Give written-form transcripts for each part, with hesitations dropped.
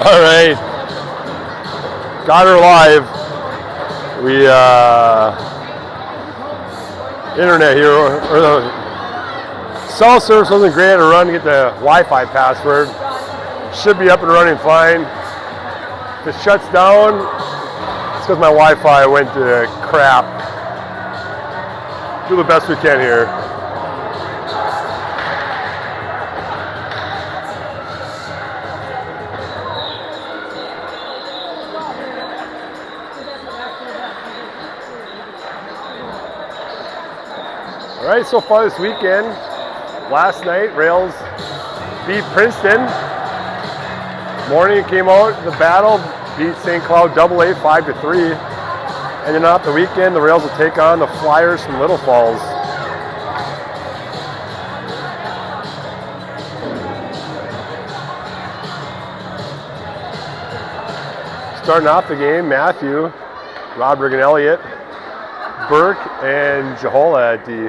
All right. Got her live. We, internet here, or the cell service wasn't great to run to get the Wi-Fi password. Should be up and running fine. If it shuts down, it's because my Wi-Fi went to crap. Do the best we can here. All right, so far this weekend, last night, Rails beat Princeton. Morning came out, the battle, beat St. Cloud AA 5-3. And then off the weekend, the Rails will take on the Flyers from Little Falls. Starting off the game, Matthew, Roderick and Elliott, Burke, and Jahola at D.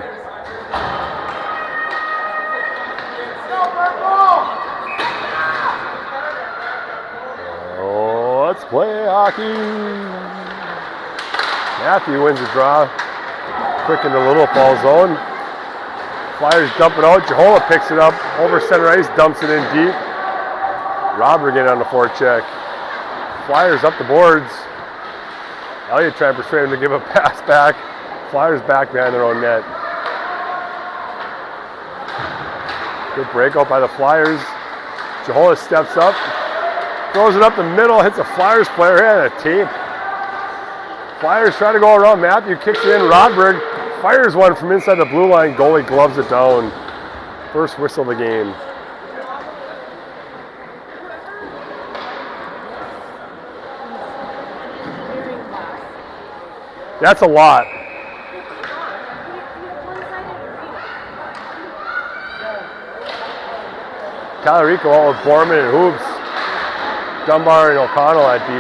Oh, let's play hockey. Matthew wins the draw, quick into Little Falls zone. Flyers dump it out, Jahola picks it up, over center ice, dumps it in deep. Roderick in on the forecheck. Flyers up the boards. Elliott trying to persuade him to give a pass back. Flyers back behind their own net. Good breakout by the Flyers. Jahola steps up, throws it up the middle, hits a Flyers player and a tape. Flyers try to go around Matthew, kicks it in. Rodberg fires one from inside the blue line. Goalie gloves it down. First whistle of the game. That's a lot. Talarico out with Borman and Hoops. Dunbar and O'Connell at D.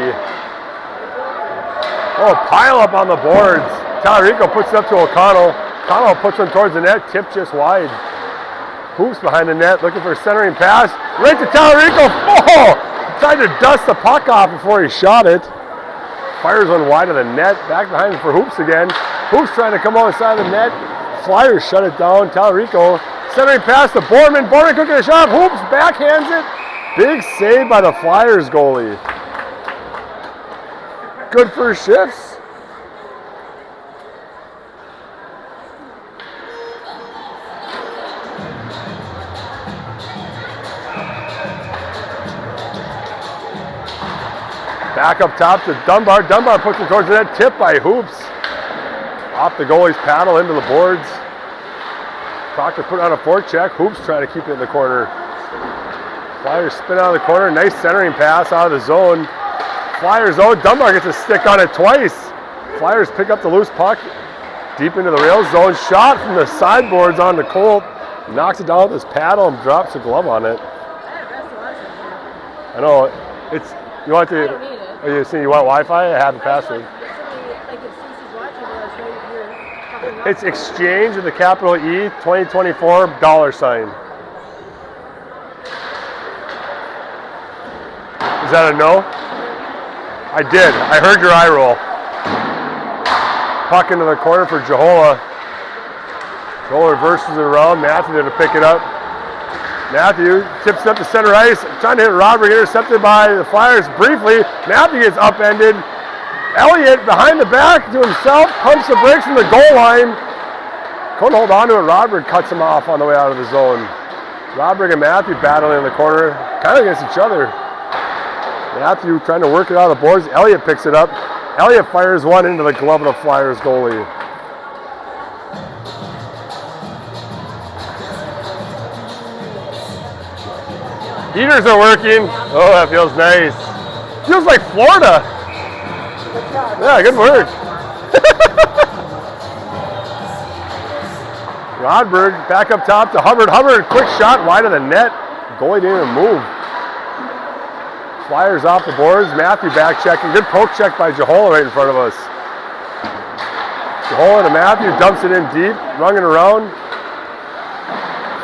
Oh, pile up on the boards. Talarico puts it up to O'Connell. O'Connell puts one towards the net, tipped just wide. Hoops behind the net, looking for a centering pass. Right to Talarico. Oh! Tried to dust the puck off before he shot it. Fires one wide of the net, back behind for Hoops again. Hoops trying to come outside the net. Flyers shut it down. Talarico centering pass to Borman. Borman cooking a shot. Hoops backhands it. Big save by the Flyers goalie. Good first shifts. Back up top to Dunbar. Dunbar puts it towards the net. Tip by Hoops. Off the goalie's paddle into the boards. Proctor put on a forecheck. Hoops trying to keep it in the corner. Flyers spin out of the corner. Nice centering pass out of the zone. Flyers out. Dunbar gets a stick on it twice. Flyers pick up the loose puck deep into the Rails zone. Shot from the sideboards on the Colt. Knocks it down with his paddle and drops a glove on it. I know. It's, you want to, oh, you want Wi-Fi? I have the password. It's exchange with the capital E, 2024 $sign. Is that a no? I did. I heard your eye roll. Puck into the corner for Jahola. Jahola reverses it around. Matthew there to pick it up. Matthew tips it up to center ice. Trying to hit Roderick. Intercepted by the Flyers briefly. Matthew gets upended. Elliott behind the back to himself. Pumps the brakes from the goal line. Couldn't hold on to it. Roderick cuts him off on the way out of the zone. Roderick and Matthew battling in the corner. Kind of against each other. Matthew trying to work it out of the boards. Elliott picks it up. Elliott fires one into the glove of the Flyers goalie. Heaters are working. Oh, that feels nice. Feels like Florida. Yeah, good work. Rodberg back up top to Hubbard. Hubbard, quick shot wide of the net. Goalie didn't even move. Flyers off the boards. Matthew back checking. Good poke check by Jahola right in front of us. Jahola to Matthew, dumps it in deep, running around.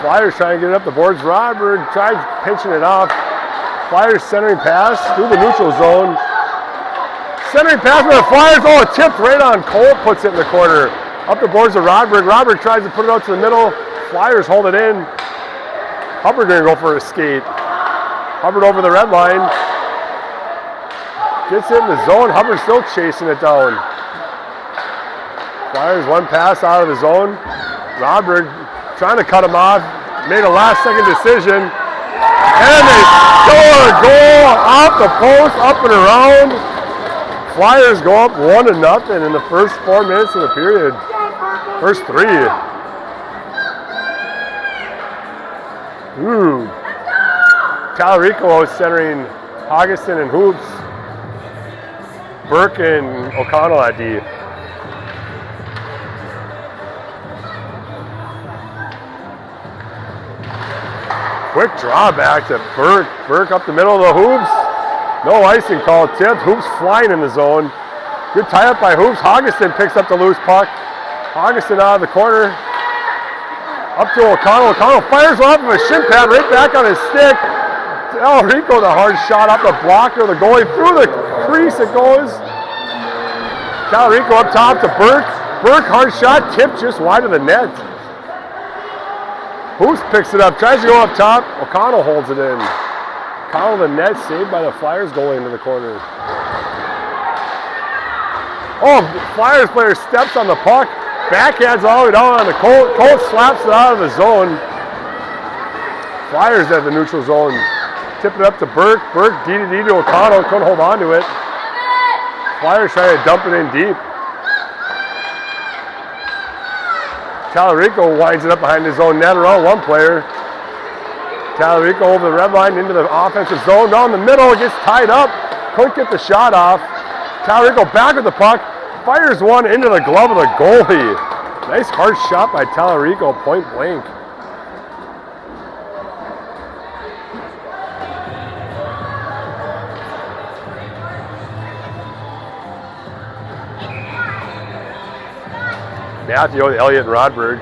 Flyers trying to get it up the boards. Rodberg tries pinching it off. Flyers centering pass through the neutral zone. Centering pass for the Flyers. Oh, it tipped right on. Cole puts it in the corner. Up the boards of Rodberg. Rodberg tries to put it out to the middle. Flyers hold it in. Hubbard gonna go for a skate. Hubbard over the red line. Gets it in the zone. Hubbard still chasing it down. Flyers one pass out of the zone. Rodberg trying to cut him off. Made a last second decision. And they score a goal off the post, up and around. Flyers go up 1-0 in the first 4 minutes of the period. First 3. Ooh. Talarico centering Haugesson and Hoops. Burke and O'Connell at D. Quick draw back to Burke. Burke up the middle of the Hoops. No icing call. Tipped. Hoops flying in the zone. Good tie up by Hoops. Haugesson picks up the loose puck. Haugesson out of the corner. Up to O'Connell. O'Connell fires off of a shin pad right back on his stick. El Rico, the hard shot up the blocker. The goalie through the crease it goes. Talarico up top to Burke. Burke, hard shot, tipped just wide of the net. Hoops picks it up, tries to go up top. O'Connell holds it in. O'Connell, the net, saved by the Flyers goalie into the corner. Oh, Flyers player steps on the puck. Backhands all the way down on the Colt. Colt slaps it out of the zone. Flyers at the neutral zone. Tip it up to Burke. Burke, D to D to O'Connell. Couldn't hold on to it. Flyers trying to dump it in deep. Talarico winds it up behind his own net around one player. Talarico over the red line into the offensive zone. Down the middle, gets tied up. Couldn't get the shot off. Talarico back with the puck. Fires one into the glove of the goalie. Nice hard shot by Talarico, point blank. Matthew, Elliott, and Rodberg.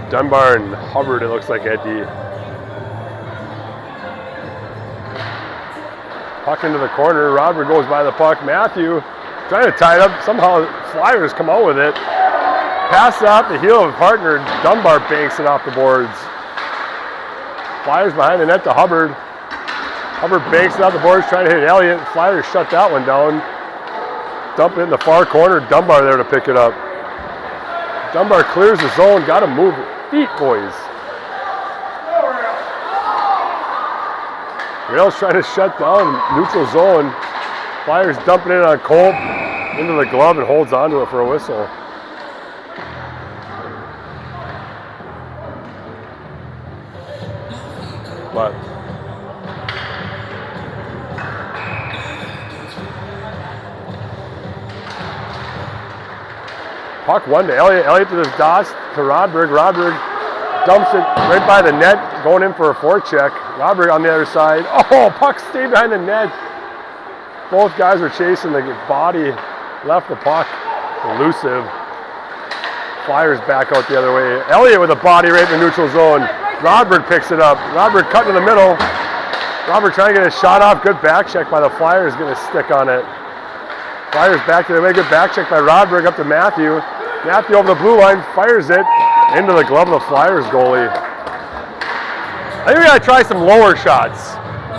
Dunbar and Hubbard, it looks like, at D. Puck into the corner. Rodberg goes by the puck. Matthew trying to tie it up. Somehow Flyers come out with it. Pass off the heel of partner. Dunbar banks it off the boards. Flyers behind the net to Hubbard. Hubbard banks it off the boards, trying to hit Elliott. Flyers shut that one down. Dump it in the far corner. Dunbar there to pick it up. Dunbar clears the zone. Got to move feet, boys. Rails trying to shut down neutral zone. Flyers dumping it on Colt into the glove and holds onto it for a whistle. But puck one to Elliott. Elliott to the dots to Rodberg. Rodberg dumps it right by the net, going in for a forecheck. Rodberg on the other side. Oh, puck stayed behind the net. Both guys were chasing the body. Left the puck. Elusive. Flyers back out the other way. Elliott with a body right in the neutral zone. Rodberg picks it up. Rodberg cutting in the middle. Rodberg trying to get a shot off. Good back check by the Flyers. Getting a stick on it. Flyers back to the way. Good back check by Rodberg up to Matthew. Matthew over the blue line. Fires it into the glove of the Flyers goalie. I think we got to try some lower shots.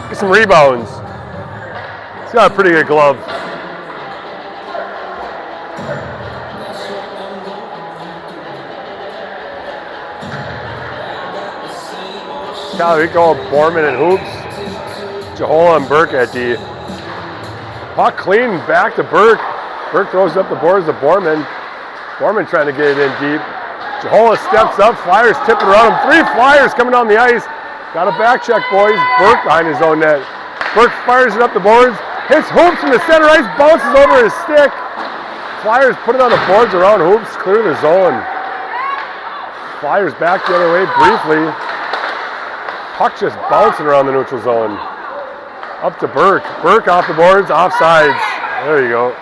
Get some rebounds. He's got a pretty good glove. Talarico, Borman, and Hoops. Jahola and Burke at D. Puck clean back to Burke. Burke throws up the boards to Borman. Borman trying to get it in deep. Jahola steps up. Flyers tipping around him. 3 Flyers coming on the ice. Got a back check, boys. Burke behind his own net. Burke fires it up the boards. Hits Hoops from the center ice. Bounces over his stick. Flyers put it on the boards around Hoops. Clear the zone. Flyers back the other way briefly. Puck just bouncing around the neutral zone. Up to Burke. Burke off the boards, offsides. There you go.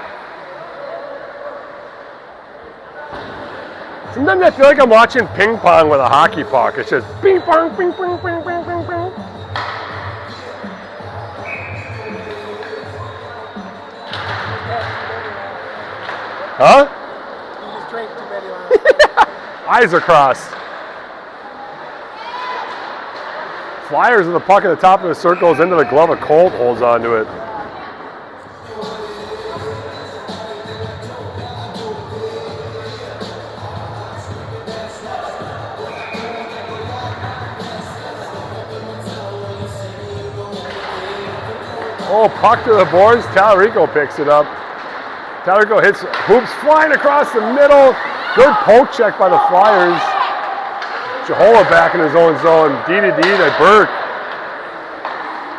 Sometimes I feel like I'm watching ping pong with a hockey puck. It's just ping pong, ping pong, ping pong, ping pong. Huh? You just drank too many last. Eyes are crossed. Flyers with the puck at the top of the circles into the glove of Colt, holds on to it. Oh, puck to the boards. Talarico picks it up. Talarico hits hoops flying across the middle. Good poke check by the Flyers. Jahola back in his own zone. D-to-D to Burke.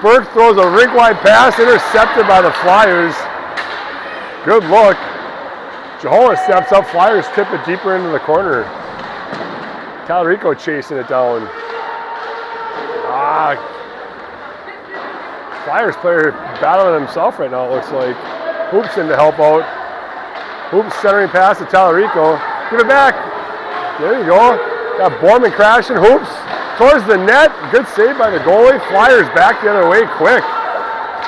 Burke throws a rink-wide pass, intercepted by the Flyers. Good look. Jahola steps up. Flyers tip it deeper into the corner. Talarico chasing it down. Flyers player battling himself right now, it looks like. Hoops in to help out. Hoops centering pass to Talarico. Give it back. There you go. Got Borman crashing. Hoops towards the net. Good save by the goalie. Flyers back the other way quick.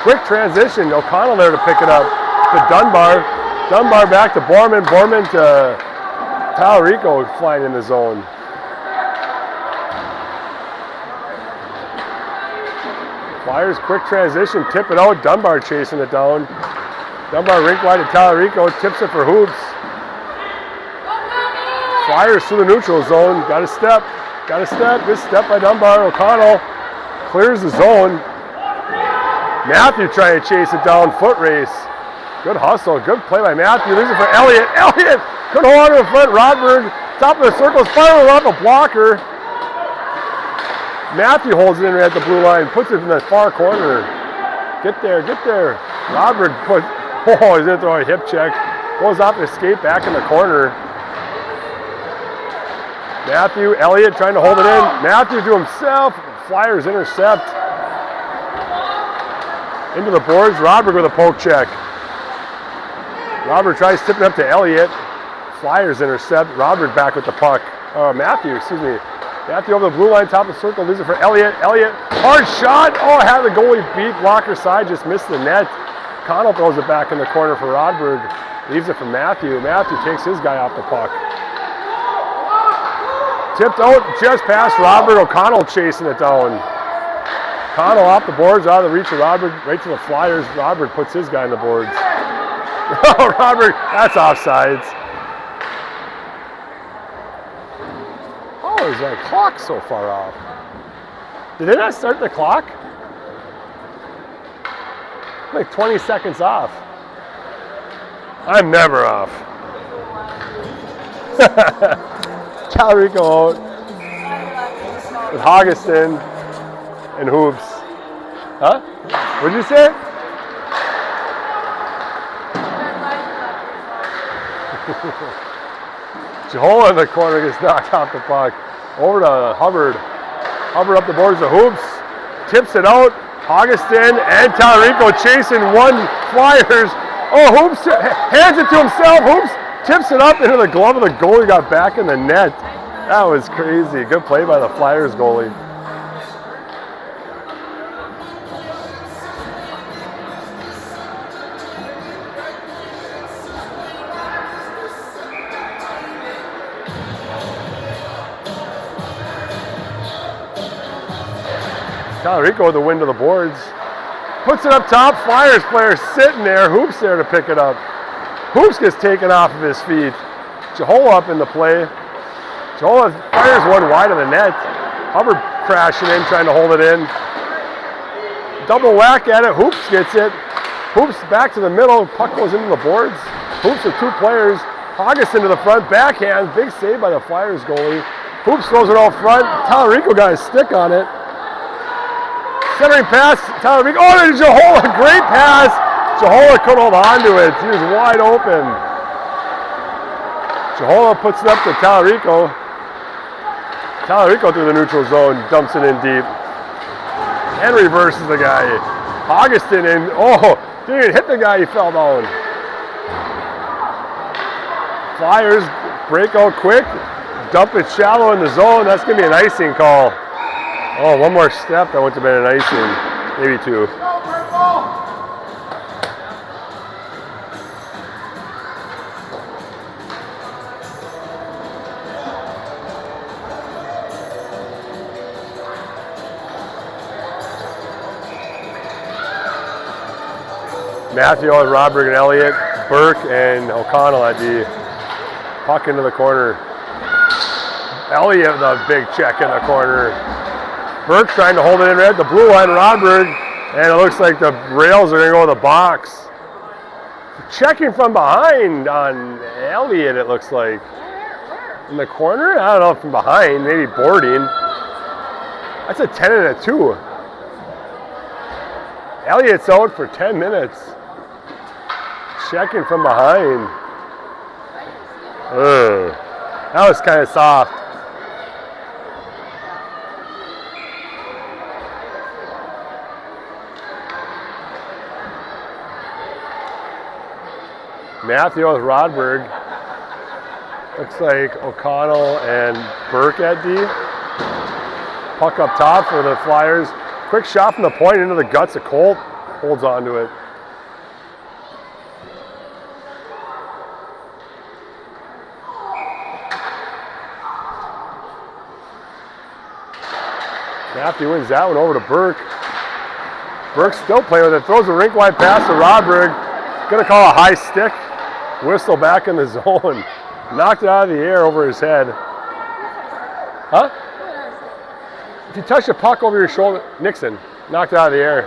Quick transition. O'Connell there to pick it up to Dunbar. Dunbar back to Borman. Borman to Talarico flying in the zone. Flyers quick transition, tip it out. Dunbar chasing it down. Dunbar rink wide to Talarico, tips it for Hoops. Flyers through the neutral zone. Got a step. Good step by Dunbar. O'Connell clears the zone. Matthew trying to chase it down. Foot race. Good hustle. Good play by Matthew. Leaves it for Elliott. Elliott couldn't hold on to the front. Rodberg, top of the circle, spiraling off a blocker. Matthew holds it in at the blue line, puts it in the far corner. Get there. Rodberg he's gonna throw a hip check. Goes off his skate back in the corner. Matthew, Elliott trying to hold it in. Matthew to himself. Flyers intercept. Into the boards. Rodberg with a poke check. Rodberg tries tipping up to Elliott. Flyers intercept. Rodberg back with the puck. Matthew over the blue line, top of the circle, leaves it for Elliott. Elliott, hard shot. Had the goalie beat. Blocker side, just missed the net. Connell throws it back in the corner for Rodberg. Leaves it for Matthew. Matthew takes his guy off the puck. Tipped out, just past Rodberg. O'Connell chasing it down. Connell off the boards, out of the reach of Rodberg, right to the Flyers. Rodberg puts his guy on the boards. Rodberg, that's offsides. Is that clock so far off? Did they not start the clock? Like 20 seconds off. I'm never off. Talarico out with Hoggeston and Hoops. Huh? What'd you say? Jahola in the corner gets knocked off the puck. Over to Hubbard. Hubbard up the boards to Hoops. Tips it out. Hoggeston and Talarico chasing one Flyers. Hoops hands it to himself. Hoops tips it up into the glove of the goalie. Got back in the net. That was crazy. Good play by the Flyers goalie. Talarico with the win to the boards. Puts it up top. Flyers player sitting there. Hoops there to pick it up. Hoops gets taken off of his feet. Jahola up in the play. Jahola fires one wide of the net. Hubbard crashing in, trying to hold it in. Double whack at it. Hoops gets it. Hoops back to the middle. Puck goes into the boards. Hoops with two players. Hoggeston to the front. Backhand. Big save by the Flyers goalie. Hoops throws it out front. Talarico got his stick on it. Centering pass, Talarico. There's Jahola, great pass. Jahola couldn't hold on to it. He was wide open. Jahola puts it up to Talarico. Talarico through the neutral zone, dumps it in deep. And reverses the guy. Hoggeston in, didn't even hit the guy, he fell down. Flyers break out quick, dump it shallow in the zone. That's going to be an icing call. One more step, that would have been an icing, maybe two. Matthew with Rodberg and Elliott, Burke and O'Connell at D. Puck into the corner. Elliott with a big check in the corner. Burke trying to hold it in red, the blue line, Rodberg, and it looks like the rails are going to go in the box. Checking from behind on Elliott, it looks like. In the corner? I don't know, from behind, maybe boarding. That's a 10 and a 2. Elliott's out for 10 minutes. Checking from behind. Ugh. That was kind of soft. Matthew with Rodberg. Looks like O'Connell and Burke at D. Puck up top for the Flyers. Quick shot from the point into the guts of Colt. Holds on to it. Matthew wins that one over to Burke. Burke's still playing with it. Throws a rink wide pass to Rodberg. Gonna call a high stick. Whistle back in the zone. Knocked it out of the air over his head. Huh? If you touch the puck over your shoulder, Nixon knocked it out of the air.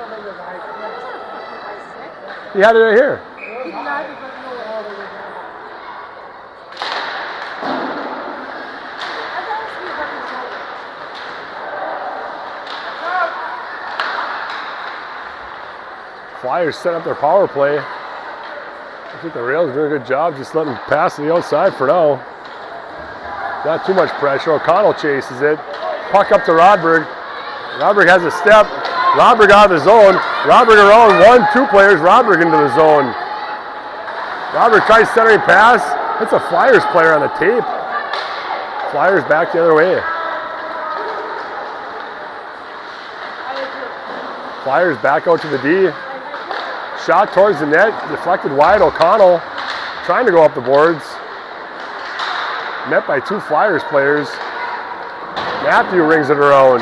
He had it right here. Flyers set up their power play. I think the Rails are doing a good job just letting them pass to the outside for now. Not too much pressure. O'Connell chases it. Puck up to Rodberg. Rodberg has a step. Rodberg out of the zone. Rodberg around 1-2 players. Rodberg into the zone. Rodberg tries centering pass. It's a Flyers player on the tape. Flyers back the other way. Flyers back out to the D. Shot towards the net, deflected wide. O'Connell trying to go up the boards. Met by 2 Flyers players. Matthew rings it around.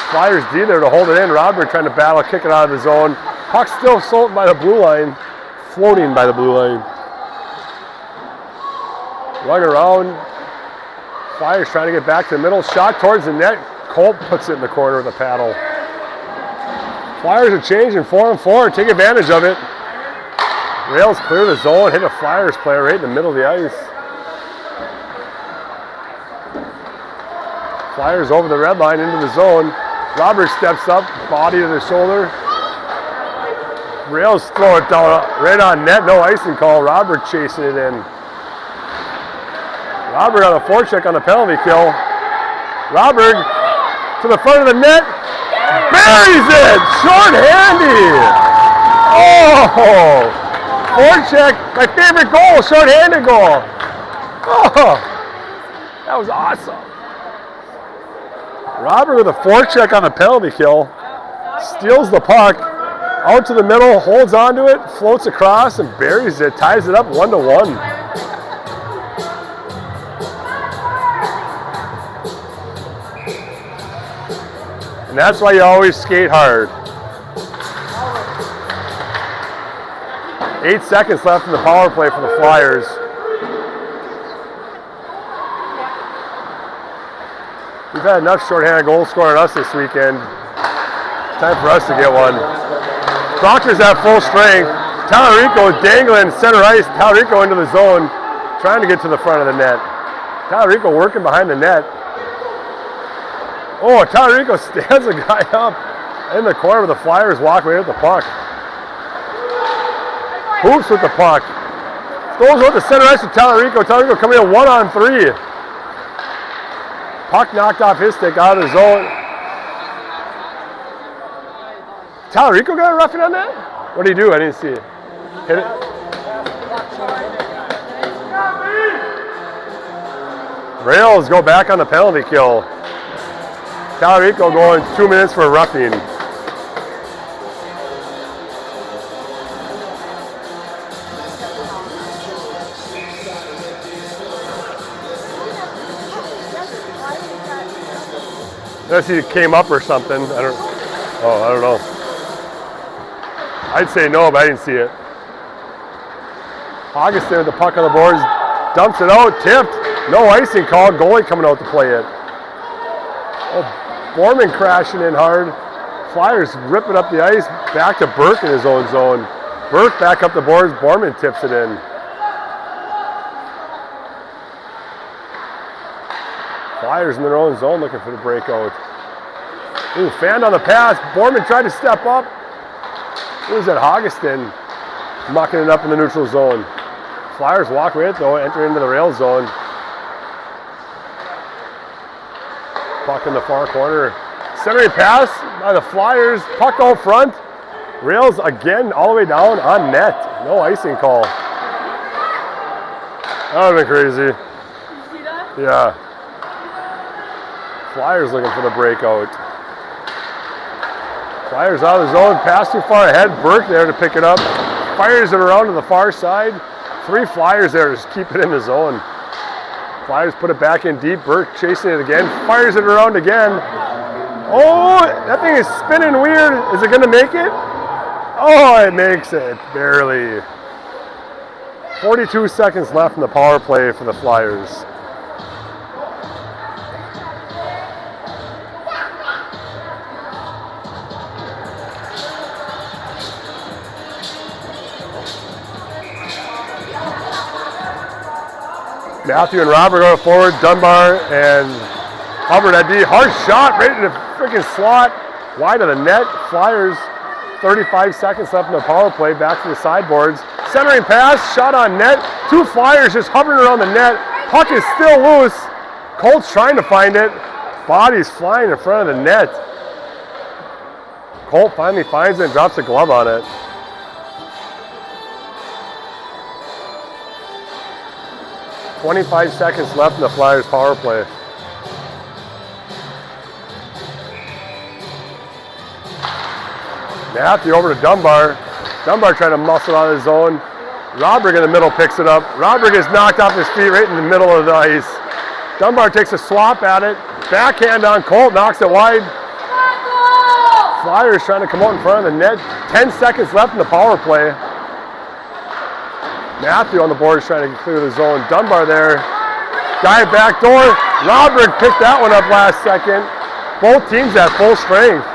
Flyers D there to hold it in. Rodberg trying to battle, kick it out of the zone. Puck still floating by the blue line. Floating by the blue line. Run around. Flyers trying to get back to the middle. Shot towards the net. Colt puts it in the corner with a paddle. Flyers are changing 4-on-4. Take advantage of it. Rails clear the zone. Hit a Flyers player right in the middle of the ice. Flyers over the red line into the zone. Rodberg steps up, body to the shoulder. Rails throw it down right on net. No icing call. Rodberg chasing it in. Rodberg on a forecheck on the penalty kill. Rodberg to the front of the net. Buries it! Short-handy! Oh! Forecheck, my favorite goal, short-handed goal. Oh! That was awesome. Rodberg with a forecheck on the penalty kill. Steals the puck. Out to the middle, holds onto it, floats across, and buries it. Ties it up 1-1. And that's why you always skate hard. 8 seconds left in the power play for the Flyers. We've had enough shorthanded goal scoring us this weekend. Time for us to get one. Proctor's at full strength. Talarico dangling center ice. Talarico into the zone, trying to get to the front of the net. Talarico working behind the net. Oh, Talarico stands a guy up in the corner with the Flyers walk away with the puck. Hoops with the puck. Throws out the center ice to Talarico. Talarico coming in 1-on-3. Puck knocked off his stick out of the zone. Talarico got a roughing on that? What did he do? I didn't see it. Hit it? Rails go back on the penalty kill. Talarico going 2 minutes for a roughing. Unless he came up or something. I don't know. I'd say no, but I didn't see it. Augustin with the puck on the boards, dumps it out, tipped. No icing call. Goalie coming out to play it. Oh, Borman crashing in hard. Flyers ripping up the ice. Back to Burke in his own zone. Burke back up the boards. Borman tips it in. Flyers in their own zone looking for the breakout. Ooh, fanned on the pass. Borman tried to step up. It was at Augustin mucking it up in the neutral zone. Flyers walk with it though, enter into the rail zone. Puck in the far corner. Centering pass by the Flyers. Puck out front. Rails again all the way down on net. No icing call. That would have been crazy. You see that? Yeah. Flyers looking for the breakout. Flyers out of the zone. Pass too far ahead. Burke there to pick it up. Fires it around to the far side. 3 Flyers there to just keep it in the zone. Flyers put it back in deep. Burke chasing it again. Fires it around again. Oh, that thing is spinning weird. Is it going to make it? Oh, it makes it. Barely. 42 seconds left in the power play for the Flyers. Matthew and Robert go forward. Dunbar and Hubbard at D. Hard shot right in the freaking slot. Wide of the net. Flyers, 35 seconds left in the power play. Back to the sideboards. Centering pass, shot on net. 2 Flyers just hovering around the net. Puck is still loose. Colt's trying to find it. Body's flying in front of the net. Colt finally finds it and drops a glove on it. .25 seconds left in the Flyers power play. Matthew over to Dunbar. Dunbar trying to muscle out of his zone. Roderick in the middle picks it up. Roderick is knocked off his feet right in the middle of the ice. Dunbar takes a swap at it. Backhand on Colt, knocks it wide. Flyers trying to come out in front of the net. 10 seconds left in the power play. Matthew on the board is trying to clear the zone. Dunbar there. Guy back door. Roderick picked that one up last second. Both teams at full strength.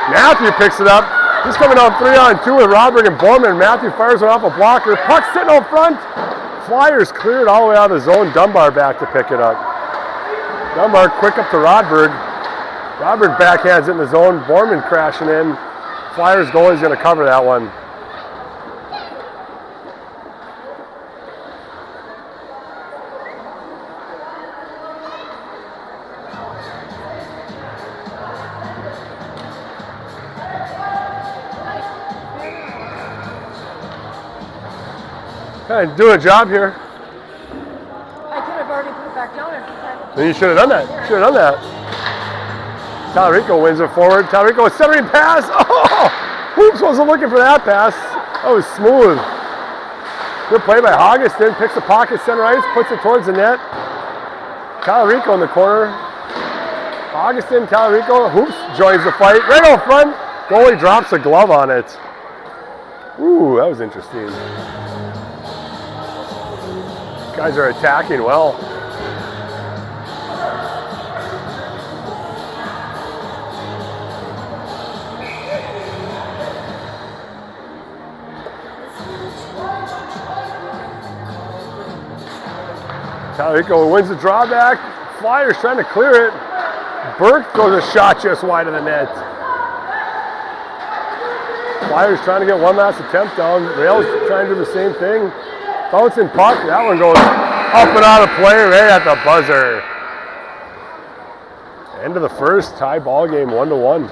Matthew picks it up. He's coming out 3-on-2 with Roderick and Borman. Matthew fires it off a blocker. Puck sitting out front. Flyers cleared all the way out of the zone. Dunbar back to pick it up. Dunbar quick up to Rodberg. Rodberg backhands it in the zone. Borman crashing in. Flyers goalie's going to cover that one. Kind of doing a job here. I could have already put it back down every time. Then you should have done that. Should have done that. Talarico wins it forward. Talarico centering pass. Oh! Hoops wasn't looking for that pass. That was smooth. Good play by Augustin. Picks the pocket, center ice, puts it towards the net. Talarico in the corner. Augustin, Talarico. Hoops joins the fight. Right out front. Goalie drops a glove on it. Ooh, that was interesting. Guys are attacking well. Talarico wins the drawback. Flyers trying to clear it. Burke throws a shot just wide of the net. Flyers trying to get one last attempt down. Rails trying to do the same thing. Bouncing puck, that one goes up and out of play right at the buzzer. End of the first, tie ball game 1-1.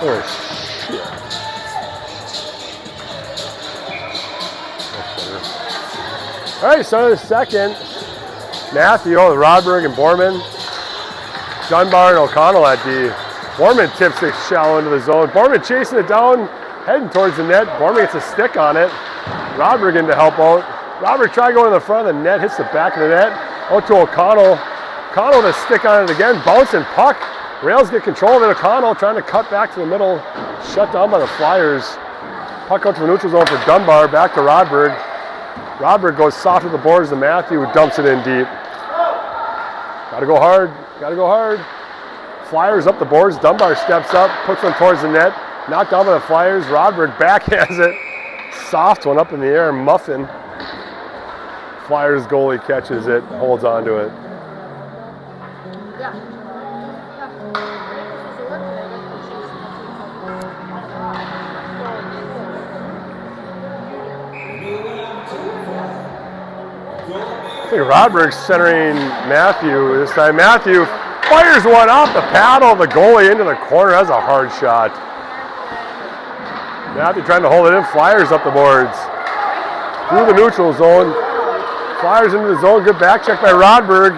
Oh, shit. All right, so the second, Matthew with Rodberg and Borman. Dunbar and O'Connell at D. Borman tips it shallow into the zone. Borman chasing it down, heading towards the net. Borman gets a stick on it. Rodberg in to help out. Rodberg trying to go in the front of the net, hits the back of the net. Out to O'Connell. O'Connell with a stick on it again, bouncing puck. Rails get control of it. O'Connell trying to cut back to the middle, shut down by the Flyers. Puck out to the neutral zone for Dunbar, back to Rodberg. Rodberg goes soft to the boards to Matthew, who dumps it in deep. Gotta go hard, gotta go hard. Flyers up the boards, Dunbar steps up, puts one towards the net, knocked down by the Flyers. Rodberg backhands it, soft one up in the air, muffin. Flyers goalie catches it, holds on to it. I think Rodberg's centering Matthew this time. Matthew fires one off the paddle of the goalie into the corner. That's a hard shot. Matthew trying to hold it in. Flyers up the boards. Through the neutral zone. Flyers into the zone. Good back check by Rodberg.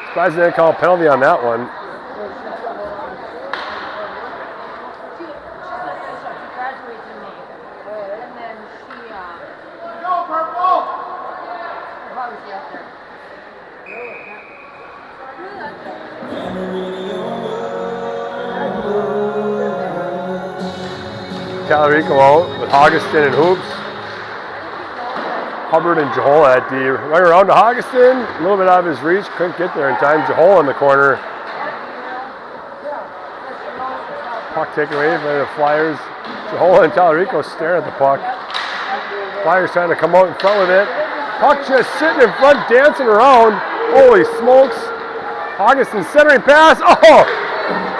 Surprised they didn't call a penalty on that one. Talarico out with Augustin and Hoops. Hubbard and Jahola at D. Right around to Augustin, a little bit out of his reach, couldn't get there in time. Jahola in the corner. Puck taken away by the Flyers. Jahola and Talarico staring at the puck. Flyers trying to come out in front with it. Puck just sitting in front, dancing around. Holy smokes. Augustin centering pass. Oh!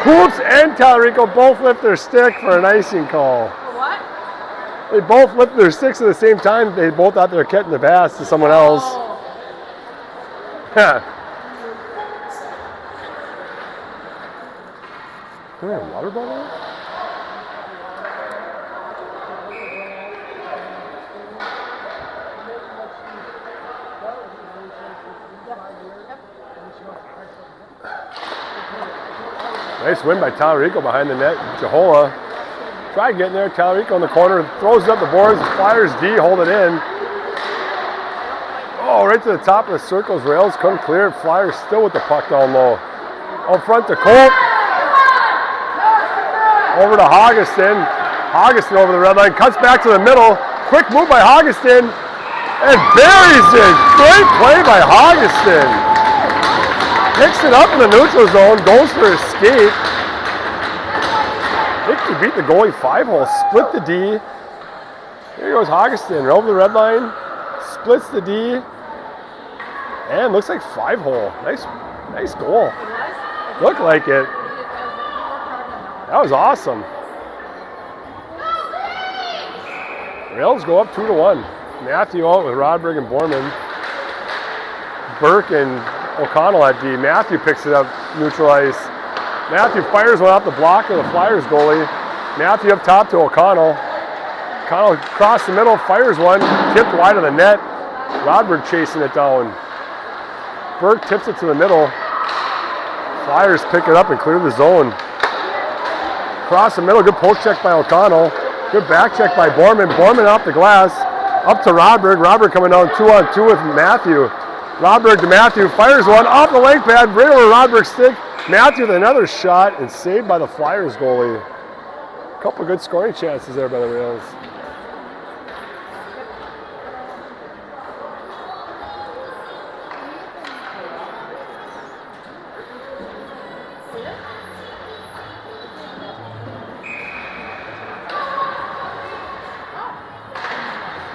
Hoops and Talarico both lift their stick for an icing call. For what? They both lift their sticks at the same time. They both out there catching the pass to someone else. Yeah. Can we have a water bottle? Nice win by Talarico behind the net. Jahola tried getting there. Talarico in the corner, throws it up the boards. Flyers D hold it in. Oh, right to the top of the circle's rails. Couldn't clear it. Flyers still with the puck down low. Out front to Colt. Over to Augustin. Augustin over the red line. Cuts back to the middle. Quick move by Augustin. And buries it. Great play by Augustin. Picks it up in the neutral zone, goes for a skate. I think he beat the goalie 5-hole, split the D. Here goes Augustin, over the red line, splits the D, and looks like 5-hole. Nice goal. Looked like it. That was awesome. Rails go up 2-1. Matthew out with Rodberg and Borman. Burke and O'Connell at D. Matthew picks it up, neutral ice. Matthew fires one off the block of the Flyers goalie. Matthew up top to O'Connell. O'Connell across the middle, fires one, tipped wide of the net. Rodberg chasing it down. Burke tips it to the middle. Flyers pick it up and clear the zone. Across the middle, good poke check by O'Connell. Good back check by Borman. Borman off the glass. Up to Rodberg. Rodberg coming down 2-on-2 with Matthew. Rodberg to Matthew, fires one off the leg pad, right over Rodberg's stick. Matthew with another shot and saved by the Flyers goalie. A couple good scoring chances there by the Rails.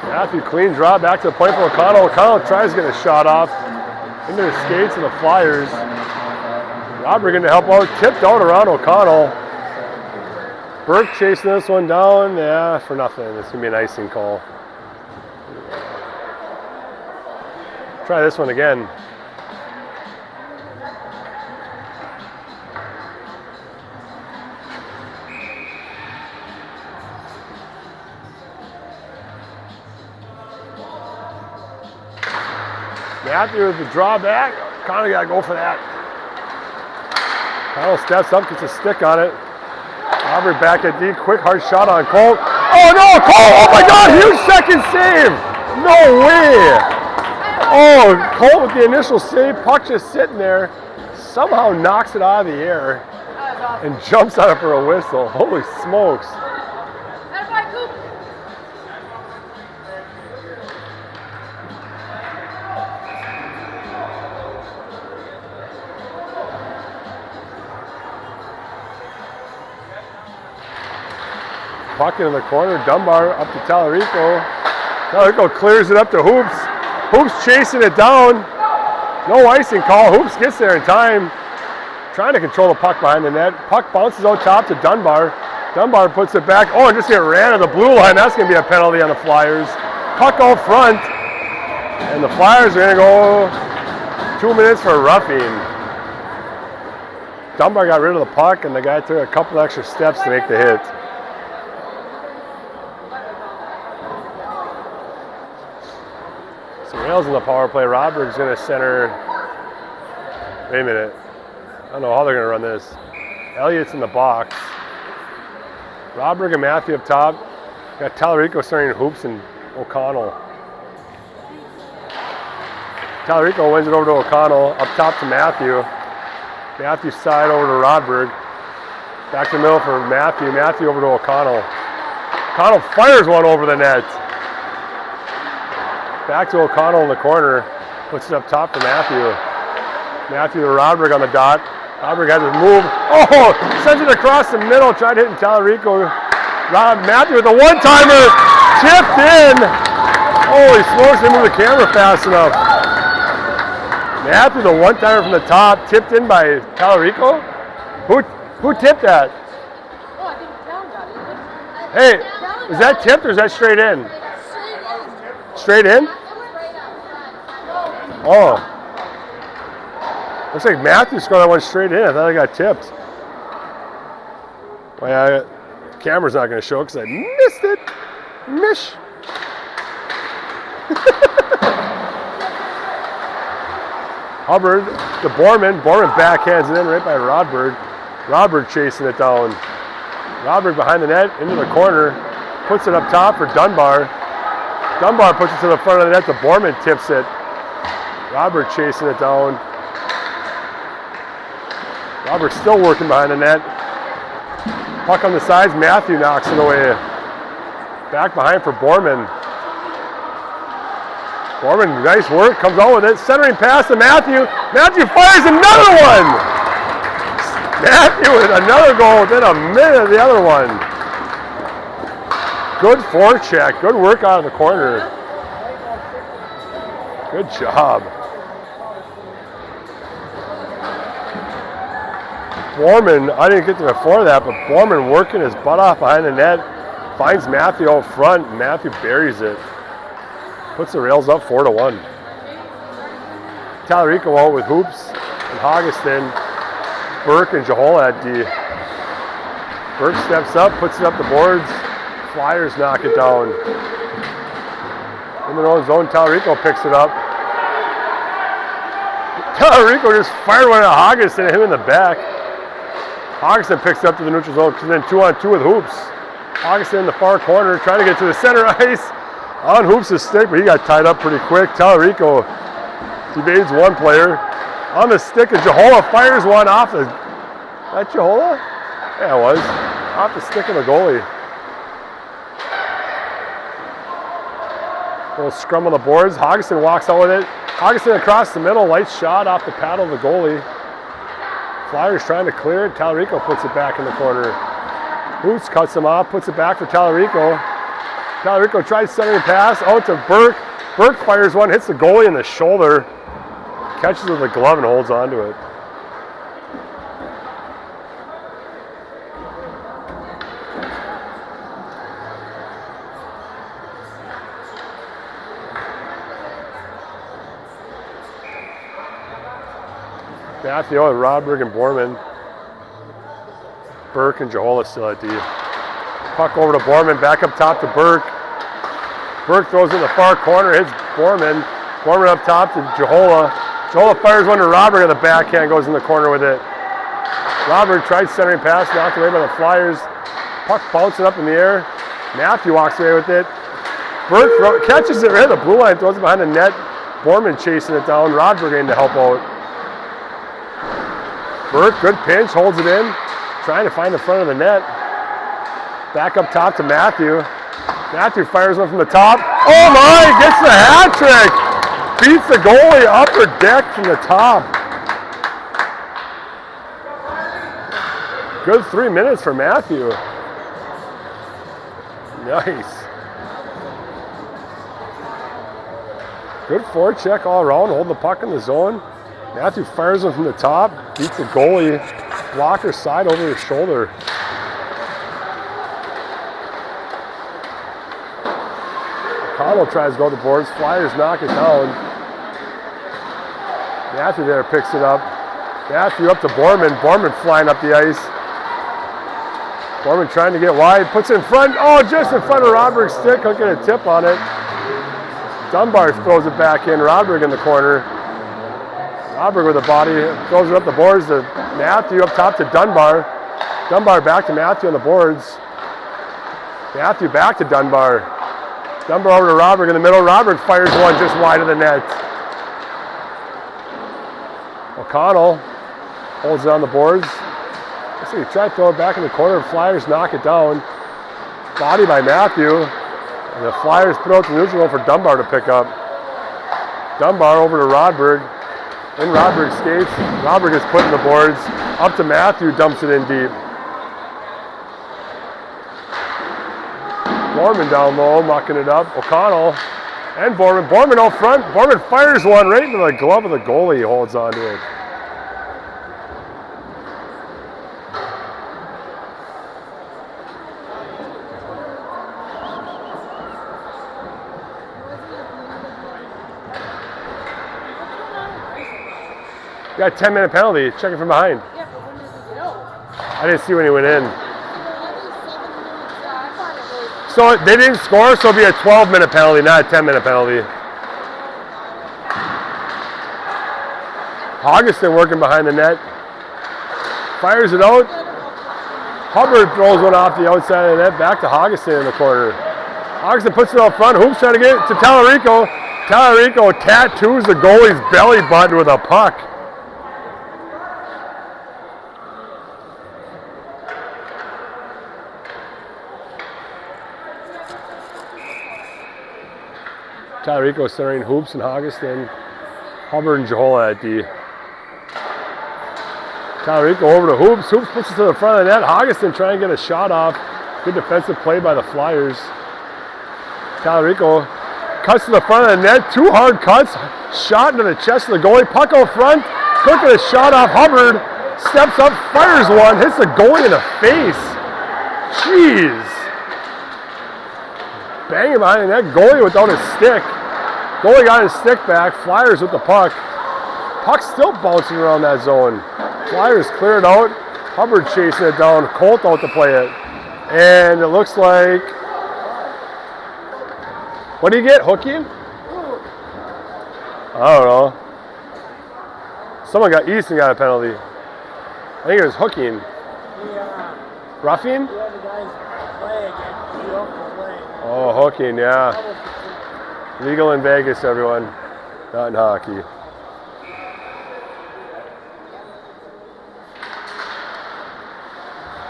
Matthew clean draw back to the point for O'Connell. O'Connell tries to get a shot off into the skates of the Flyers. Rodberg in to help out, tipped out around O'Connell. Burke chasing this one down, yeah, for nothing. It's gonna be an icing call. Try this one again. Matthew with the drawback. O'Connell got to go for that. O'Connell steps up, gets a stick on it. Robert back at D. Quick, hard shot on Colt. Oh no, Colt! Oh my God, huge second save! No way! Oh, Colt with the initial save. Puck just sitting there. Somehow knocks it out of the air and jumps on it for a whistle. Holy smokes. Puck in the corner, Dunbar up to Tallarico. Tallarico clears it up to Hoops. Hoops chasing it down. No icing call. Hoops gets there in time. Trying to control the puck behind the net. Puck bounces out top to Dunbar. Dunbar puts it back. Oh, and just get ran to the blue line. That's going to be a penalty on the Flyers. Puck out front. And the Flyers are going to go 2 minutes for roughing. Dunbar got rid of the puck, and the guy took a couple extra steps to make the hit. Some rails in the power play. Rodberg's going to center. Wait a minute. I don't know how they're going to run this. Elliott's in the box. Rodberg and Matthew up top. Got Tallarico starting Hoops and O'Connell. Tallarico wins it over to O'Connell. Up top to Matthew. Matthew side over to Rodberg. Back to the middle for Matthew. Matthew over to O'Connell. O'Connell fires one over the net. Back to O'Connell in the corner. Puts it up top for Matthew. Matthew to Rodberg on the dot. Rodberg has his move. Oh! Sends it across the middle. Tried hitting Tallarico. Matthew with a one-timer. Tipped in. Holy smokes, they moved the camera fast enough. Matthew, the one-timer from the top. Tipped in by Tallarico. Who tipped that? Oh, I think Talon got it. Hey, is that tipped or is that straight in? Straight in? Oh. Looks like Matthew scored that one straight in. I thought I got tipped. Well, yeah, the camera's not going to show because I missed it. Mish. Hubbard to Borman. Borman backhands it in right by Rodberg. Rodberg chasing it down. Rodberg behind the net, into the corner. Puts it up top for Dunbar. Dunbar puts it to the front of the net. The Borman tips it. Rodberg chasing it down. Rodberg still working behind the net. Puck on the sides. Matthew knocks it away. Back behind for Borman. Borman, nice work. Comes out with it. Centering pass to Matthew. Matthew fires another one. Matthew with another goal within a minute of the other one. Good forecheck. Good work out of the corner. Good job. Borman, I didn't get to before that, but Borman working his butt off behind the net. Finds Matthew out front, and Matthew buries it. Puts the rails up 4-1. Tallarico out with Hoops and Hoggeston. Burke and Jahola at D. Burke steps up, puts it up the boards. Flyers knock it down. In their own zone, Tallarico picks it up. Tallarico just fired one at Hoggeston and him in the back. Hoggeston picks it up to the neutral zone, then 2-on-2 with Hoops. Hoggeston in the far corner, trying to get to the center ice. On Hoops' stick, but he got tied up pretty quick. Tallarico evades one player. On the stick, and Jahola fires one off the... That Jahola? Yeah, it was. Off the stick of the goalie. Little scrum on the boards. Hoggeston walks out with it. Hoggeston across the middle, light shot off the paddle of the goalie. Flyers trying to clear it. Tallarico puts it back in the corner. Hoops cuts him off, puts it back for Tallarico. Tallarico tries centering pass out to Burke. Burke fires one, hits the goalie in the shoulder. Catches with the glove and holds on to it. Matthew with Rodberg and Borman. Burke and Jahola still at D. Puck over to Borman, back up top to Burke. Burke throws in the far corner, hits Borman. Borman up top to Jehola. Jehola fires one to Robert at the backhand, goes in the corner with it. Robert tried centering pass, knocked away by the Flyers. Puck bouncing up in the air. Matthew walks away with it. Burke catches it right at the blue line, throws it behind the net. Borman chasing it down. Rodberg in to help out. Burke, good pinch, holds it in. Trying to find the front of the net. Back up top to Matthew. Matthew fires one from the top. Oh my, gets the hat trick. Beats the goalie upper deck from the top. Good 3 minutes for Matthew. Nice. Good forecheck all around, holding the puck in the zone. Matthew fires one from the top, beats the goalie. Blocker side over his shoulder. Connell tries to go to the boards. Flyers knock it down. Matthew there picks it up. Matthew up to Borman. Borman flying up the ice. Borman trying to get wide. Puts it in front. Oh, just in front of Rodberg's stick. He'll get a tip on it. Dunbar throws it back in. Rodberg in the corner. Rodberg with a body. Throws it up the boards to Matthew up top to Dunbar. Dunbar back to Matthew on the boards. Matthew back to Dunbar. Dunbar over to Rodberg in the middle. Rodberg fires one just wide of the net. O'Connell holds it on the boards. Let's see, he tried to throw it back in the corner. Flyers knock it down. Body by Matthew. And the Flyers put out the neutral for Dunbar to pick up. Dunbar over to Rodberg. In Rodberg skates. Rodberg is put in the boards. Up to Matthew, dumps it in deep. Borman down low, mucking it up. O'Connell and Borman. Borman out front. Borman fires one right into the glove of the goalie. He holds on to it. Got a 10-minute penalty. Checking from behind. Yeah, but when did he go? I didn't see when he went in. So they didn't score, so it'll be a 12-minute penalty, not a 10-minute penalty. Augustin working behind the net. Fires it out. Hubbard throws one off the outside of the net, back to Augustin in the corner. Augustin puts it out front. Hoops trying to get it to Tallarico. Tallarico tattoos the goalie's belly button with a puck. Tallarico centering Hoops and Augustin. Hubbard and Jehola at D. Tallarico over to Hoops. Hoops puts it to the front of the net. Augustin trying to get a shot off. Good defensive play by the Flyers. Tallarico cuts to the front of the net. 2 hard cuts. Shot into the chest of the goalie. Puck out front. Quick with a shot off. Hubbard steps up, fires one, hits the goalie in the face. Jeez. Banging behind the net. Goalie without his stick. Goalie got his stick back. Flyers with the puck. Puck still bouncing around that zone. Flyers clear it out. Hubbard chasing it down. Colt out to play it. And it looks like... What do you get? Hooking? I don't know. Someone got Easton got a penalty. I think it was hooking. Roughing? Yeah, the guys play again. You don't play. Oh, hooking, yeah. Legal in Vegas, everyone. Not in hockey.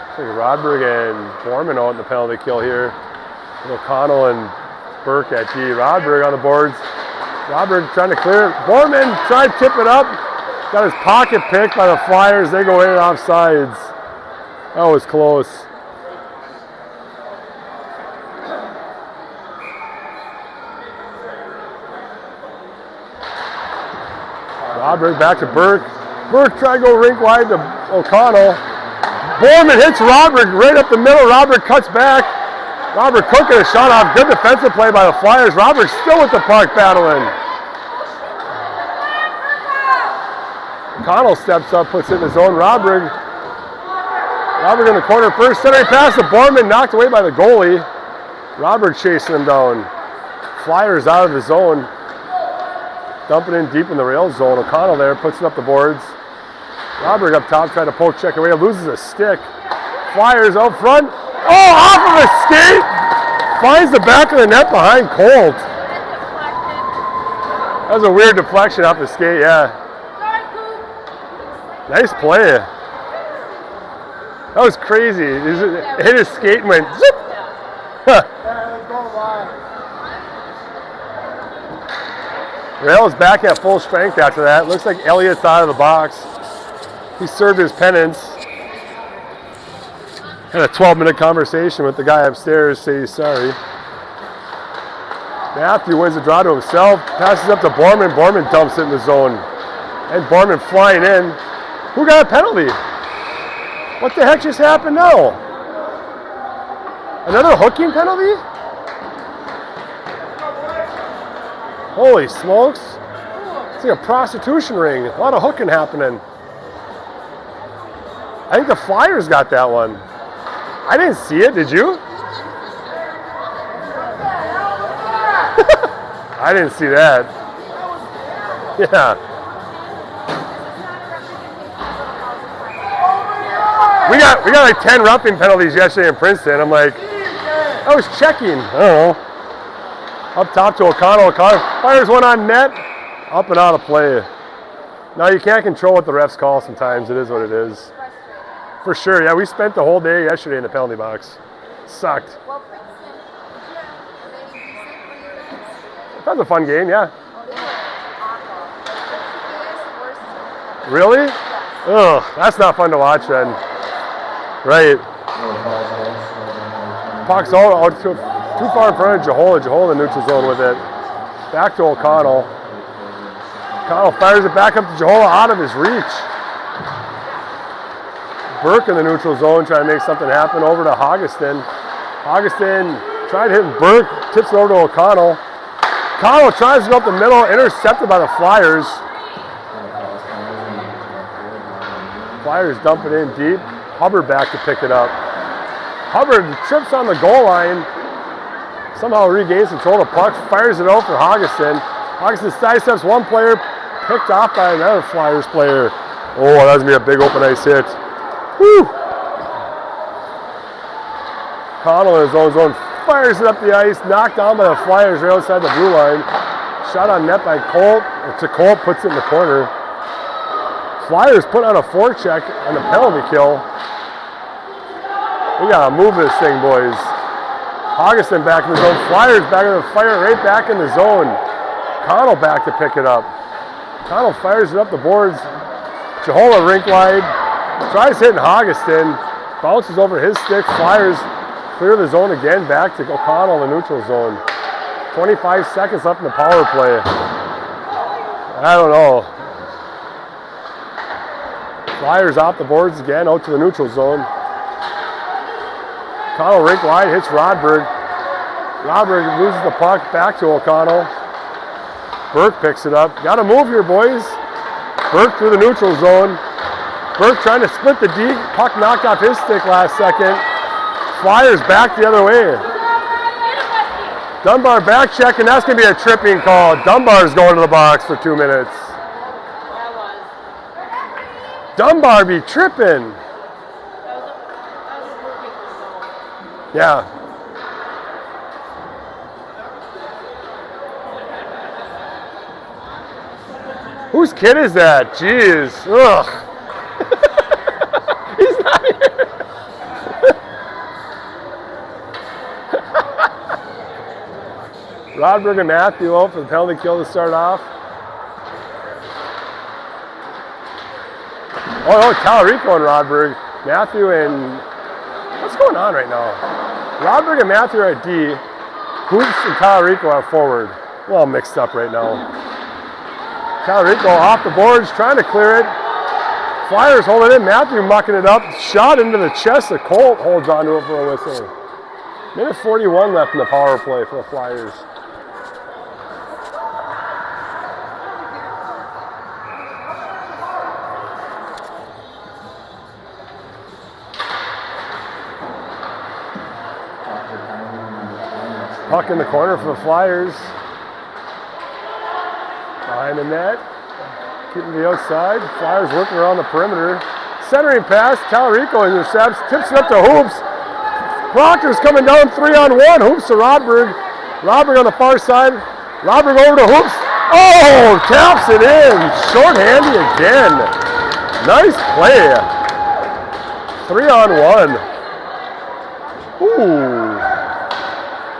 I think Rodberg and Borman out in the penalty kill here. O'Connell and Burke at D. Rodberg on the boards. Rodberg trying to clear it. Borman tried to tip it up. Got his pocket picked by the Flyers. They go in and off sides. That was close. Rodberg back to Burke. Burke trying to go rink wide to O'Connell. Borman hits Rodberg right up the middle. Rodberg cuts back. Robert cooking a shot off. Good defensive play by the Flyers. Rodberg still with the puck battling. O'Connell steps up, puts it in his zone. Rodberg in the corner first. Centering pass to Borman, knocked away by the goalie. Rodberg chasing him down. Flyers out of the zone. dumping in deep in the rail zone. O'Connell there puts it up the boards. Rodberg up top trying to poke check away, loses a stick. Flyers out front. Oh, off of a skate! Finds the back of the net behind Colt. That was a weird deflection off the skate, yeah. Nice play. That was crazy. It hit his skate and went zip. Rail is back at full strength after that. Looks like Elliott's out of the box. He served his penance. Had a 12-minute conversation with the guy upstairs, say he's sorry. Matthew wins the draw to himself, passes up to Borman. Borman dumps it in the zone. And Borman flying in. Who got a penalty? What the heck just happened now? Another hooking penalty? Holy smokes. It's like a prostitution ring. A lot of hooking happening. I think the Flyers got that one. I didn't see it, did you? I didn't see that. Yeah. We got like 10 roughing penalties yesterday in Princeton. I'm like, I was checking. I don't know. Up top to O'Connell. O'Connell fires one on net. Up and out of play. Now you can't control what the refs call sometimes. It is what it is. For sure, yeah, we spent the whole day yesterday in the penalty box. Sucked. That was a fun game, yeah. Really? Ugh, that's not fun to watch then. Right. Puck's out too far in front of Jahola. Jahola in the neutral zone with it. Back to O'Connell. O'Connell fires it back up to Jahola out of his reach. Burke in the neutral zone trying to make something happen over to Hoggeston. Hoggeston tried hitting Burke, tips it over to O'Connell. O'Connell tries to go up the middle, intercepted by the Flyers. Flyers dump it in deep. Hubbard back to pick it up. Hubbard trips on the goal line. Somehow regains control of the puck, fires it out for Hoggeston. Hoggeston sidesteps one player, picked off by another Flyers player. Oh, that was going to be a big open ice hit. Woo! Connell in his own zone fires it up the ice, knocked down by the Flyers right outside the blue line. Shot on net by Colt. Colt puts it in the corner. Flyers put on a forecheck on the penalty kill. We gotta move this thing, boys. Hoggeston back in the zone. Flyers back in the fire, right back in the zone. Connell back to pick it up. Connell fires it up the boards. Jahola rink wide. Tries hitting Hoggeston. Bounces over his stick. Flyers clear the zone again. Back to O'Connell in the neutral zone. 25 seconds left in the power play. I don't know. Flyers off the boards again, out to the neutral zone. O'Connell rink wide, hits Rodberg. Rodberg loses the puck, back to O'Connell. Burke picks it up. Gotta move here, boys. Burke through the neutral zone. Burke trying to split the D. Puck knocked off his stick last second. Flyers back the other way. Dunbar back check, and that's going to be a tripping call. Dunbar's going to the box for 2 minutes. Dunbar be tripping. Yeah. Whose kid is that? Jeez. Ugh. He's not here. Rodberg and Matthew out for the penalty kill to start off. Oh, Talarico and Rodberg. Matthew and... What's going on right now? Rodberg and Matthew are at D. Hoops and Talarico are forward. We're all mixed up right now. Talarico off the boards, trying to clear it. Flyers hold it in. Matthew mucking it up. Shot into the chest. The Colt holds onto it for a whistle. Minute 41 left in the power play for the Flyers. Puck in the corner for the Flyers. Behind the net. Keeping the outside. Flyers working around the perimeter. Centering pass. Talarico intercepts. Tips it up to Hoops. Proctor's coming down 3-on-1. Hoops to Rodberg. Rodberg on the far side. Rodberg over to Hoops. Oh, taps it in. Short-handy again. Nice play. 3-on-1. Ooh.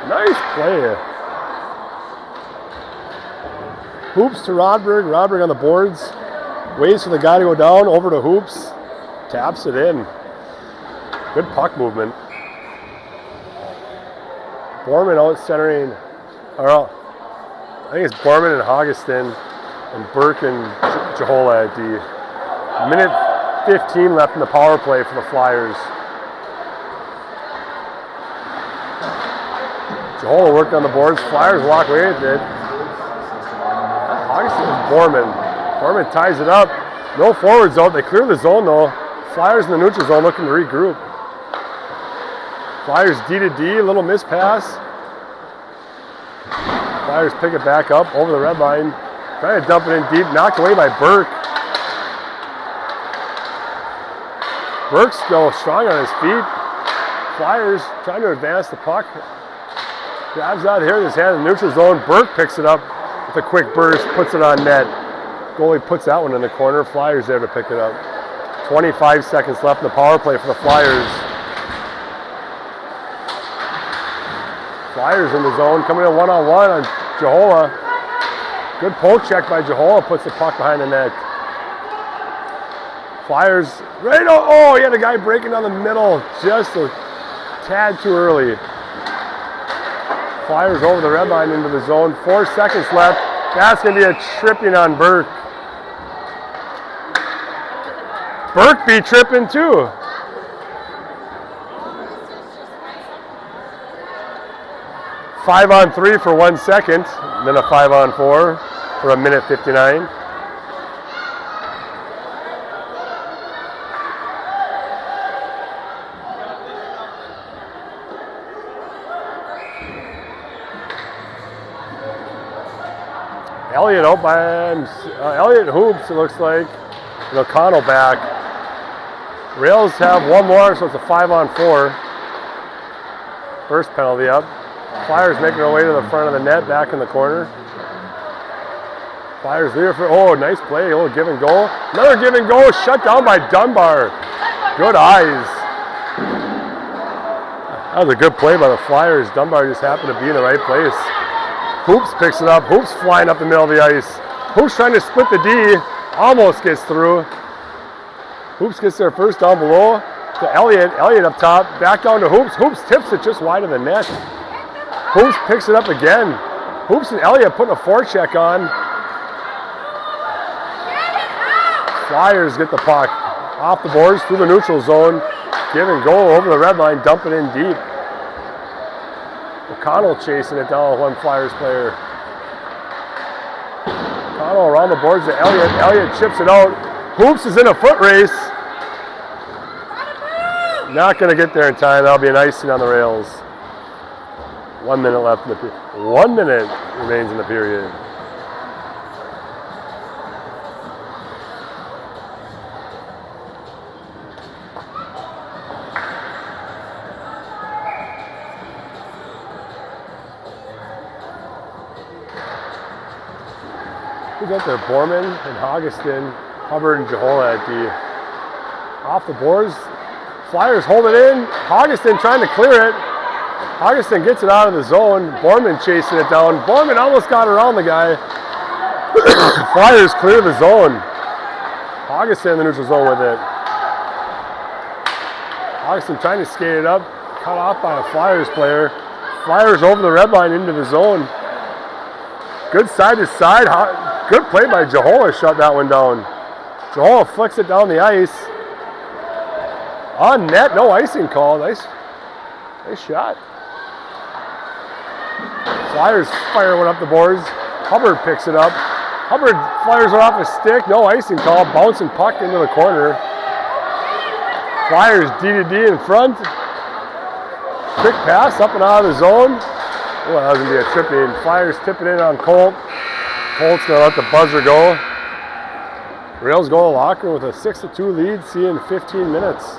Nice play. Hoops to Rodberg. Rodberg on the boards. Waits for the guy to go down. Over to Hoops. Taps it in. Good puck movement. Borman out centering. I think it's Borman and Hoggeston and Burke and Jahola at D. Minute 15 left in the power play for the Flyers. Jahola working on the boards. Flyers walk away with it. Hoggeston and Borman. Borman ties it up. No forwards out. They clear the zone though. Flyers in the neutral zone looking to regroup. Flyers D to D, a little miss pass. Flyers pick it back up over the red line. Trying to dump it in deep, knocked away by Burke. Burke's still strong on his feet. Flyers trying to advance the puck. Grabs out here with his hand in the neutral zone. Burke picks it up with a quick burst, puts it on net. Goalie puts that one in the corner. Flyers there to pick it up. 25 seconds left in the power play for the Flyers. Flyers in the zone, coming in one-on-one on Jahola. Good poke check by Jahola, puts the puck behind the net. Flyers, right, oh, he had a guy breaking down the middle, just a tad too early. Flyers over the red line into the zone, 4 seconds left. That's going to be a tripping on Burke. Burke be tripping too. Five on 3 for 1 second, then a 5-on-4 for a minute 59. Elliott out by Elliott Hoops, it looks like. And O'Connell back. Rails have one more, so it's a 5-on-4. First penalty up. Flyers making their way to the front of the net, back in the corner. Flyers leader for, oh, nice play, a little give and go. Another give and go, shut down by Dunbar. Good eyes. That was a good play by the Flyers. Dunbar just happened to be in the right place. Hoops picks it up. Hoops flying up the middle of the ice. Hoops trying to split the D. Almost gets through. Hoops gets there first down below to Elliott. Elliott up top. Back down to Hoops. Hoops tips it just wide of the net. Hoops picks it up again. Hoops and Elliott putting a forecheck on. Flyers get the puck off the boards through the neutral zone. Give and go over the red line. Dump it in deep. O'Connell chasing it down with one Flyers player. O'Connell around the boards to Elliott. Elliott chips it out. Hoops is in a foot race. Not going to get there in time. That'll be an icing on the rails. 1 minute left in the period. 1 minute remains in the period. We got there Borman and Hoggeston, Hubbard and Jahola at D. Off the boards. Flyers hold it in. Hoggeston trying to clear it. Hoggeston gets it out of the zone. Borman chasing it down. Borman almost got around the guy. Flyers clear the zone. Hoggeston in the neutral zone with it. Hoggeston trying to skate it up. Cut off by a Flyers player. Flyers over the red line into the zone. Good side to side. Good play by Jahola, shut that one down. Jahola flicks it down the ice. On net, no icing call. Nice shot. Flyers fire one up the boards. Hubbard picks it up. Hubbard fires it off a stick. No icing call. Bouncing puck into the corner. Flyers D to D in front. Quick pass up and out of the zone. Oh, that was going to be a tripping. Flyers tip it in on Colt. Holt's gonna let the buzzer go. Rails go to the locker room with a 6-2 lead. See you in 15 minutes.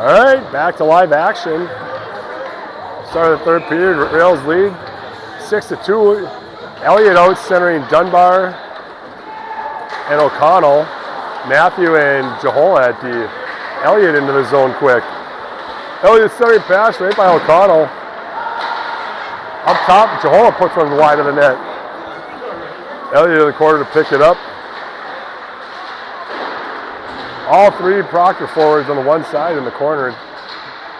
All right, back to live action. Start of the third period, Rails lead 6-2. Elliott out centering Dunbar and O'Connell. Matthew and Jahola at D. Elliott into the zone quick. Elliott centering pass right by O'Connell. Up top, Jahola puts one wide of the net. Elliott in the corner to pick it up. All three Proctor forwards on the one side in the corner.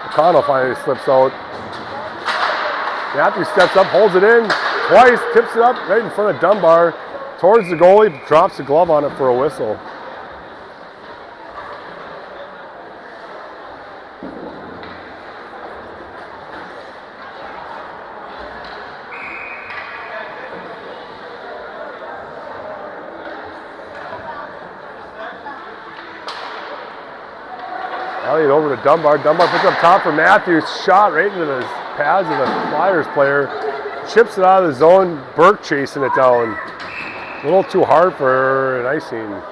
O'Connell finally slips out. Matthew steps up, holds it in twice, tips it up right in front of Dunbar. Towards the goalie, drops the glove on it for a whistle. Elliott over to Dunbar. Dunbar puts up top for Matthews. Shot right into the pads of the Flyers player. Chips it out of the zone. Burke chasing it down. A little too hard for an icing.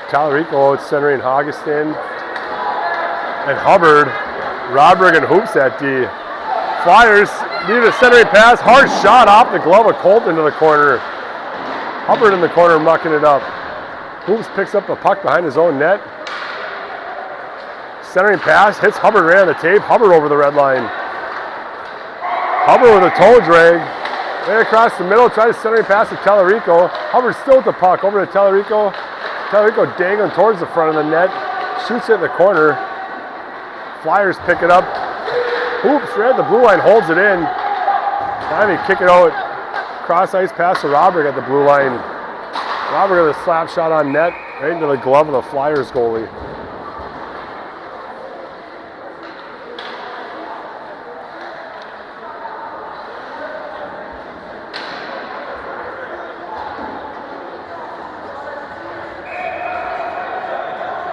Talarico centering Hoggeston and Hubbard. Rodberg and Hoops at D. Flyers need a centering pass. Hard shot off the glove of Colton into the corner. Hubbard in the corner mucking it up. Hoops picks up the puck behind his own net. Centering pass hits Hubbard right on the tape. Hubbard over the red line. Hubbard with a toe drag. Right across the middle. Tries centering pass to Talarico. Hubbard still with the puck over to Talarico. Talarico dangling towards the front of the net. Shoots it in the corner. Flyers pick it up. Hoops right at the blue line, holds it in. Finally kick it out. Cross ice pass to Robert at the blue line. Robert with a slap shot on net, right into the glove of the Flyers goalie.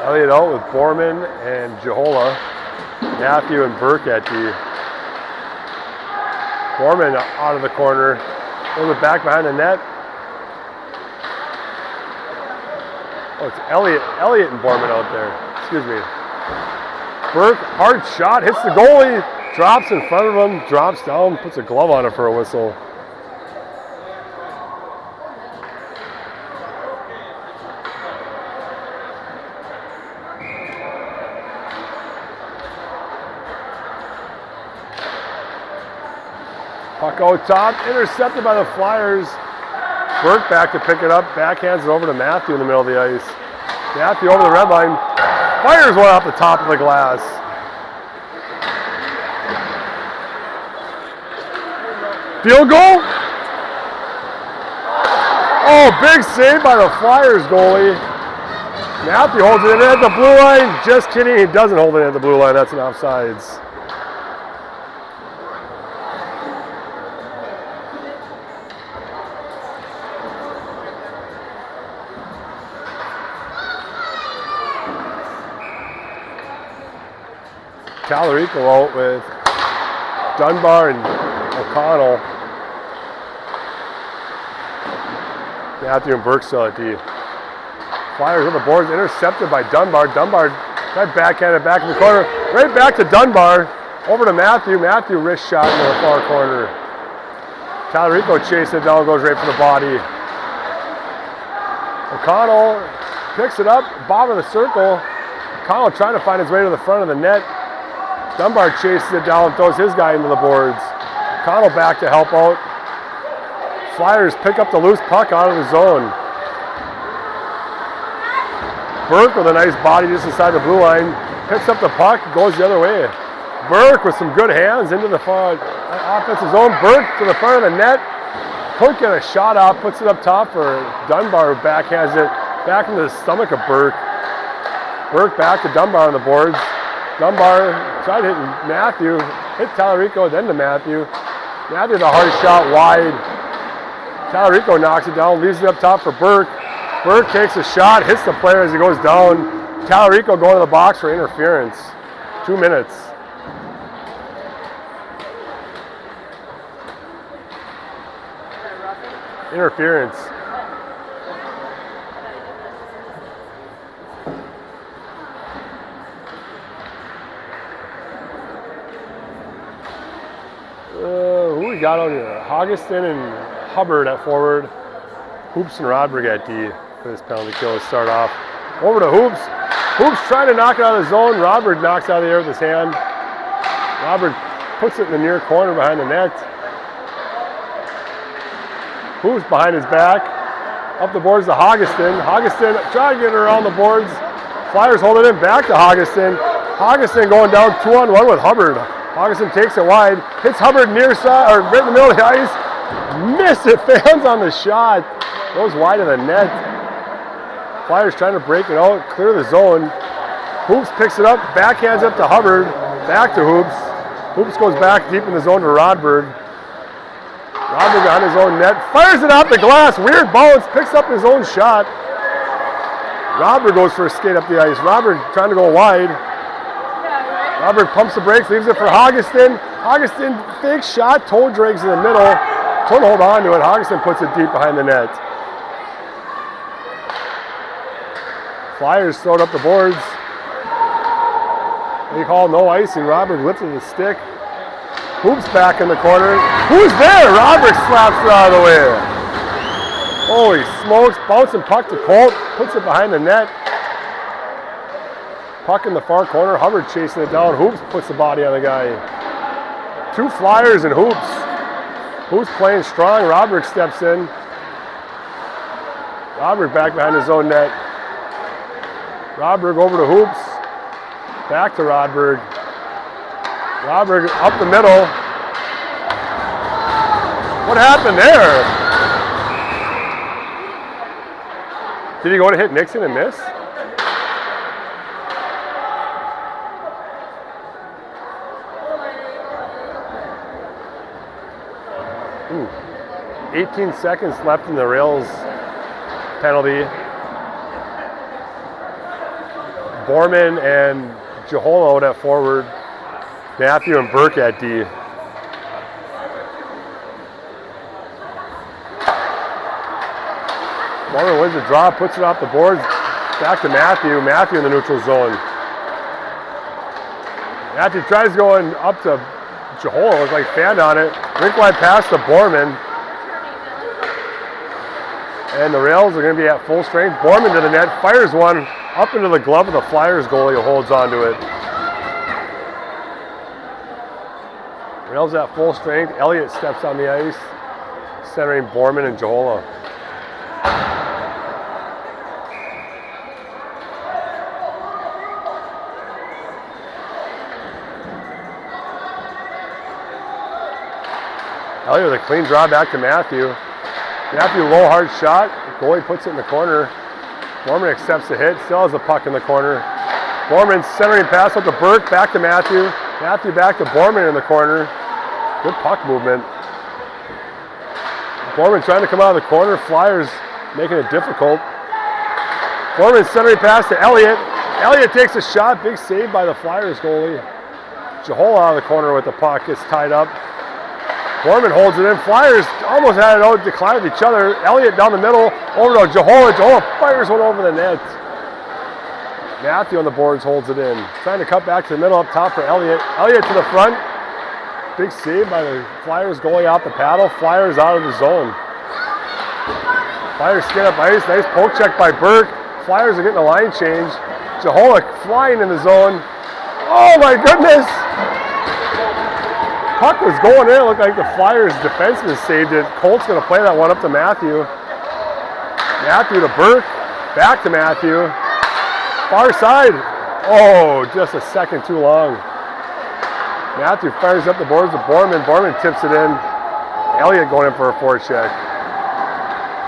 Elliott out with Borman and Jahola. Matthew and Burke at D. Borman out of the corner. A little bit back behind the net. Oh, it's Elliott and Borman out there. Excuse me. Burke, hard shot, hits the goalie. Drops in front of him, drops down, puts a glove on it for a whistle. Puck out top, intercepted by the Flyers. Burke back to pick it up, backhands it over to Matthew in the middle of the ice. Matthew over the red line, fires one off the top of the glass. Field goal? Oh, big save by the Flyers goalie. Matthew holds it in at the blue line. Just kidding, he doesn't hold it at the blue line, that's an offsides. Talarico out with Dunbar and O'Connell. Matthew and Burke still at D. Flyers on the boards, intercepted by Dunbar. Dunbar tried backhanded back in the corner. Right back to Dunbar. Over to Matthew. Matthew wrist shot in the far corner. Talarico chasing it down, goes right for the body. O'Connell picks it up, bottom of the circle. O'Connell trying to find his way to the front of the net. Dunbar chases it down, throws his guy into the boards. O'Connell back to help out. Flyers pick up the loose puck out of the zone. Burke with a nice body just inside the blue line. Picks up the puck, goes the other way. Burke with some good hands into the far offensive zone. Burke to the front of the net. Couldn't get a shot out, puts it up top for Dunbar, who backhands it back into the stomach of Burke. Burke back to Dunbar on the boards. Dunbar tried hitting Matthew, hit Talarico, then to Matthew. Matthew with a hard shot wide. Talarico knocks it down, leaves it up top for Burke. Burke takes a shot, hits the player as he goes down. Talarico going to the box for interference. 2 minutes. Interference. Who we got on here? Hoggeston and Hubbard at forward. Hoops and Rodberg at D for this penalty kill to start off. Over to Hoops. Hoops trying to knock it out of the zone. Rodberg knocks out of the air with his hand. Rodberg puts it in the near corner behind the net. Hoops behind his back. Up the boards to Hoggeston. Hoggeston trying to get it around the boards. Flyers hold it in back to Hoggeston. Hoggeston going down 2-on-1 with Hubbard. Hoggeston takes it wide. Hits Hubbard near side, or right in the middle of the ice. Miss it. Fans on the shot. Goes wide of the net. Flyers trying to break it out, clear the zone. Hoops picks it up, backhands up to Hubbard, back to Hoops. Hoops goes back deep in the zone to Rodberg. Rodberg on his own net, fires it out the glass, weird bounce, picks up his own shot. Rodberg goes for a skate up the ice. Rodberg trying to go wide. Rodberg pumps the brakes, leaves it for Hoggeston. Hoggeston, fake shot, toe drags in the middle. Couldn't hold on to it. Hoggeston puts it deep behind the net. Flyers throwed up the boards. They call no icing. Rodberg lifted the stick. Hoops back in the corner. Who's there? Rodberg slaps it out of the way. Holy smokes. Bouncing puck to Colt. Puts it behind the net. Puck in the far corner. Hubbard chasing it down. Hoops puts the body on the guy. 2 Flyers and Hoops. Hoops playing strong. Rodberg steps in. Rodberg back behind his own net. Rodberg over to Hoops. Back to Rodberg. Rodberg up the middle. What happened there? Did he go to hit Nixon and miss? Ooh. 18 seconds left in the Rails penalty. Borman and Jahola out at forward. Matthew and Burke at D. Borman wins the draw, puts it off the boards. Back to Matthew. Matthew in the neutral zone. Matthew tries going up to Jahola. Looks like fanned on it. Rink wide pass to Borman. And the Rails are going to be at full strength. Borman to the net. Fires one up into the glove of the Flyers goalie who holds onto it. Rails at full strength. Elliott steps on the ice, centering Borman and Jahola. Elliott with a clean draw back to Matthew. Matthew low hard shot. Goalie puts it in the corner. Borman accepts the hit. Still has the puck in the corner. Borman centering pass up to Burke. Back to Matthew. Matthew back to Borman in the corner. Good puck movement. Borman trying to come out of the corner. Flyers making it difficult. Borman centering pass to Elliott. Elliott takes a shot. Big save by the Flyers goalie. Jahola out of the corner with the puck. Gets tied up. Borman holds it in. Flyers almost had it out, declined with each other. Elliott down the middle, over to Jahola. Jahola fires one over the net. Matthew on the boards holds it in. Trying to cut back to the middle up top for Elliott. Elliott to the front. Big save by the Flyers goalie off the paddle. Flyers out of the zone. Flyers skid up ice. Nice poke check by Burke. Flyers are getting a line change. Jahola flying in the zone. Oh my goodness! Puck was going in. It looked like the Flyers defenseman saved it. Colt's going to play that one up to Matthew. Matthew to Burke. Back to Matthew. Far side. Oh, just a second too long. Matthew fires up the boards to Borman. Borman tips it in. Elliott going in for a forecheck.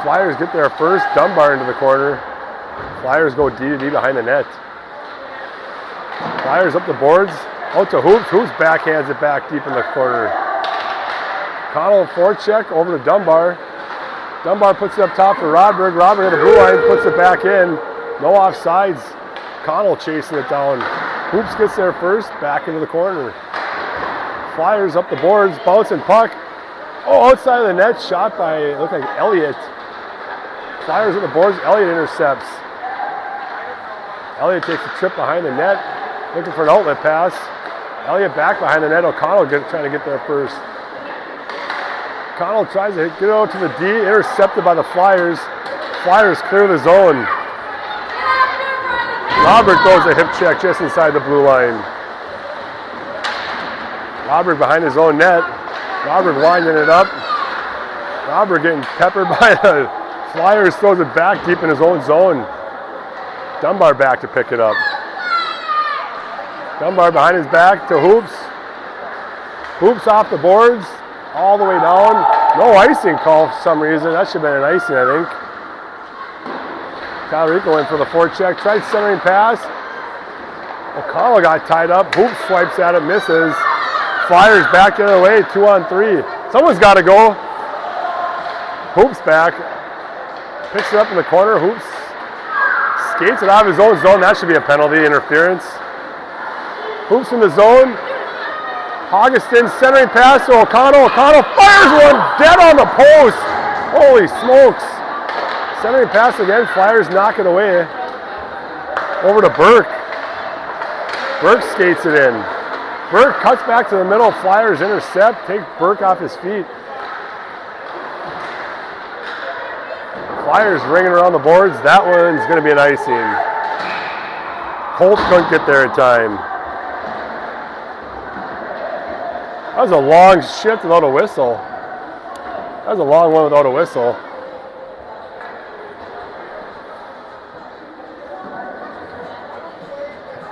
Flyers get there first. Dunbar into the corner. Flyers go D to D behind the net. Flyers up the boards. Out to Hoops. Hoops backhands it back deep in the corner. Connell forecheck over to Dunbar. Dunbar puts it up top for Rodberg. Rodberg at the blue line, puts it back in. No offsides. Connell chasing it down. Hoops gets there first, back into the corner. Flyers up the boards, bouncing puck. Oh, outside of the net, shot by, looked like Elliott. Flyers at the boards, Elliott intercepts. Elliott takes a trip behind the net, looking for an outlet pass. Elliott back behind the net, O'Connell trying to get there first. O'Connell tries to get out to the D, intercepted by the Flyers. Flyers clear the zone. Robert throws a hip check just inside the blue line. Robert behind his own net. Robert winding it up. Robert getting peppered by the Flyers, throws it back deep in his own zone. Dunbar back to pick it up. Dunbar behind his back to Hoops. Hoops off the boards, all the way down. No icing call for some reason. That should have been an icing, I think. Talarico went for the forecheck, tried centering pass. O'Connell got tied up. Hoops swipes at it, misses. Flyers back the other way, 2-on-3. Someone's got to go. Hoops back. Picks it up in the corner. Hoops skates it out of his own zone. That should be a penalty, interference. Hoops in the zone. Augustin centering pass to O'Connell. O'Connell fires one dead on the post. Holy smokes. Centering pass again. Flyers knock it away. Over to Burke. Burke skates it in. Burke cuts back to the middle. Flyers intercept. Take Burke off his feet. Flyers ringing around the boards. That one's going to be an icing. Colt couldn't get there in time. That was a long shift without a whistle. That was a long one without a whistle.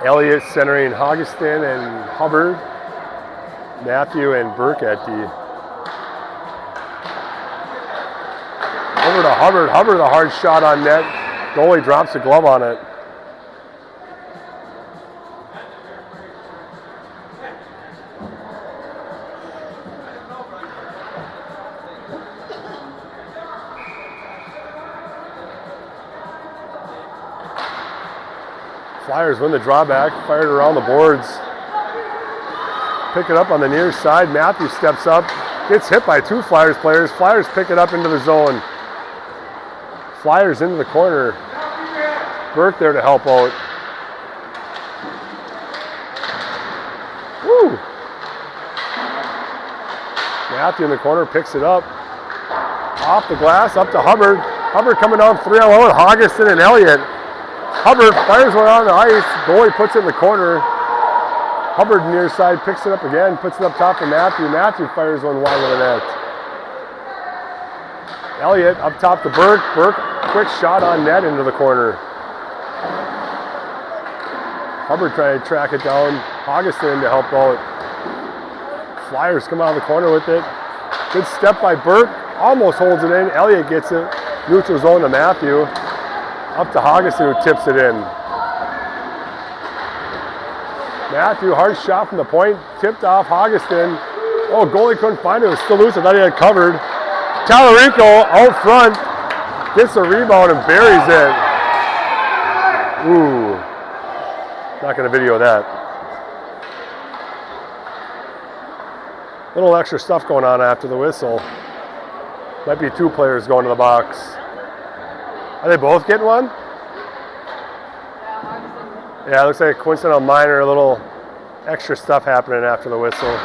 Elliott centering Augustin and Hubbard. Matthew and Burke at D. Over to Hubbard. Hubbard, a hard shot on net. Goalie drops a glove on it. Flyers win the drawback, fired around the boards. Pick it up on the near side. Matthew steps up, gets hit by two Flyers players. Flyers pick it up into the zone. Flyers into the corner. Burke there to help out. Woo! Matthew in the corner picks it up. Off the glass, up to Hubbard. Hubbard coming down 3-on-1 with Augustin and Elliott. Hubbard fires one on the ice. Goalie puts it in the corner. Hubbard near side picks it up again, puts it up top for Matthew. Matthew fires one wide of the net. Elliott up top to Burke. Burke, quick shot on net into the corner. Hubbard trying to track it down. Augustin to help out. Flyers come out of the corner with it. Good step by Burke. Almost holds it in. Elliott gets it. Neutral zone to Matthew. Up to Augustin who tips it in. Matthew, hard shot from the point. Tipped off Augustin. Oh, goalie couldn't find it. It was still loose. I thought he had it covered. Talarico out front. Gets a rebound and buries it. Ooh. Not going to video that. Little extra stuff going on after the whistle. Might be two players going to the box. Are they both getting one? Yeah, it looks like a coincidental minor, a little extra stuff happening after the whistle.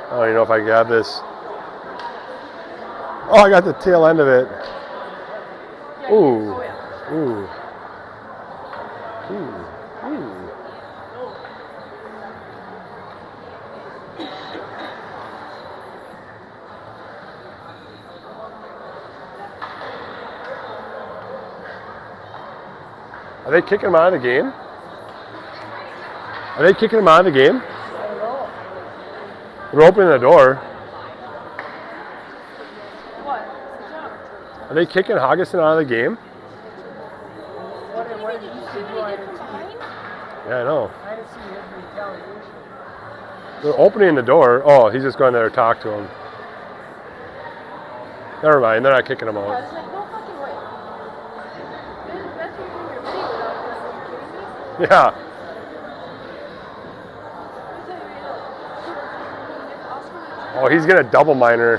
I don't even know if I can have this. Oh, I got the tail end of it. Ooh. Ooh. Ooh. Ooh. Are they kicking him out of the game? Are they kicking him out of the game? I don't know. They're opening the door. What? Are they kicking Augustin out of the game? What did you see? I didn't see. Fine? Yeah, I know. I didn't see his retaliation. They're opening the door. Oh, he's just going there to talk to him. Never mind, they're not kicking him I out. was like, no fucking way. That's what you're doing your feet without us. Are you kidding me? Yeah. Let me tell you, if Oscar would Oh, he's getting a double minor.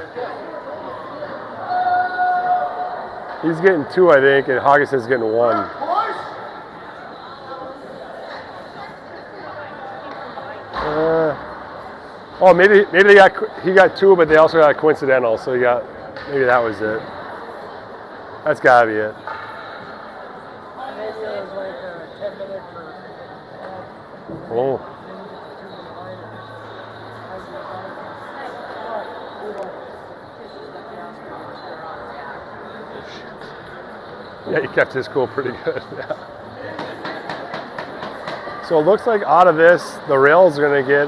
He's getting 2, I think, and Hawkinson's getting 1. Oh, maybe he got 2, but they also got coincidental, so maybe that was it. That's gotta be it. Maybe it was like a 10-minute for. Oh, yeah, he kept his cool pretty good. Yeah. So it looks like out of this, the Rails are gonna get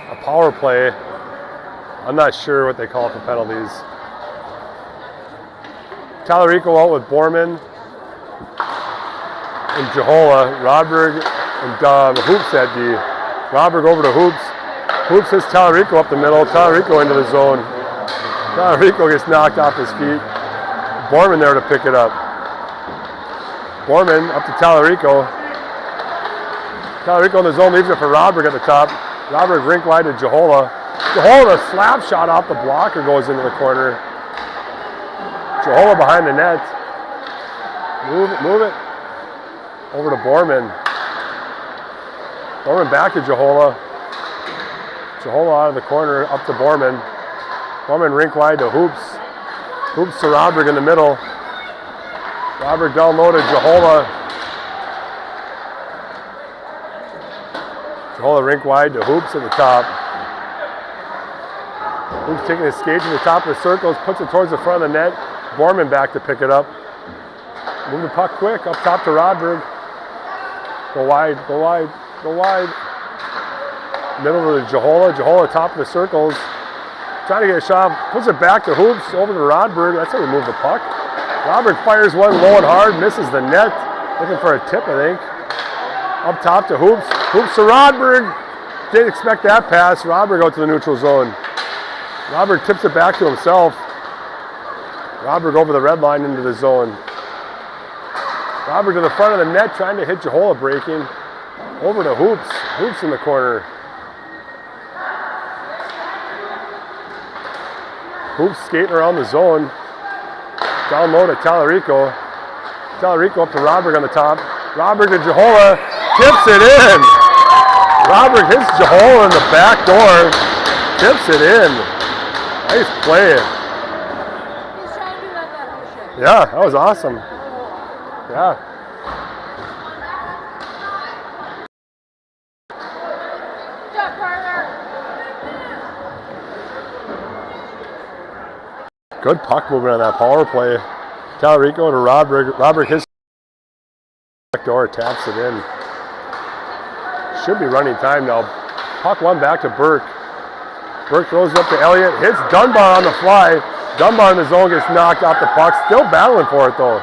a power play. I'm not sure what they call it for penalties. Tallarico out with Borman and Jahola. Rodberg and Hoops at D. Rodberg over to Hoops. Hoops hits Tallarico up the middle. Tallarico into the zone. Tallarico gets knocked off his feet. Borman there to pick it up. Borman up to Tallarico. Tallarico in the zone, leaves it for Rodberg at the top. Rodberg rink wide to Jahola. Jahola, a slap shot off the blocker, goes into the corner. Jahola behind the net. Move it. Over to Borman. Borman back to Jahola. Jahola out of the corner, up to Borman. Borman rink wide to Hoops. Hoops to Rodberg in the middle. Rodberg down low to Jahola. Jahola rink wide to Hoops at the top. Hoops taking his skate to the top of the circles, puts it towards the front of the net. Borman back to pick it up. Move the puck quick, up top to Rodberg. Go wide. Middle to Jahola. Jahola top of the circles. Trying to get a shot, puts it back to Hoops, over to Rodberg. That's how we move the puck. Rodberg fires one low and hard, misses the net. Looking for a tip, I think. Up top to Hoops. Hoops to Rodberg. Didn't expect that pass. Rodberg out to the neutral zone. Rodberg tips it back to himself. Rodberg over the red line into the zone. Rodberg to the front of the net, trying to hit Jahola breaking. Over to Hoops. Hoops in the corner. Hoops skating around the zone. Down low to Tallarico. Tallarico up to Rodberg on the top. Rodberg to Jahola. Tips it in. Rodberg hits Jahola in the back door. Tips it in. Nice play. He's trying to do that whole shit. Yeah, that was awesome. Yeah. Good job, partner. Good puck movement on that power play. Tallarico to Rodberg. Rodberg hits back door, taps it in. Should be running time now. Puck one back to Burke. Burke throws it up to Elliott. Hits Dunbar on the fly. Dunbar in the zone gets knocked off the puck. Still battling for it though.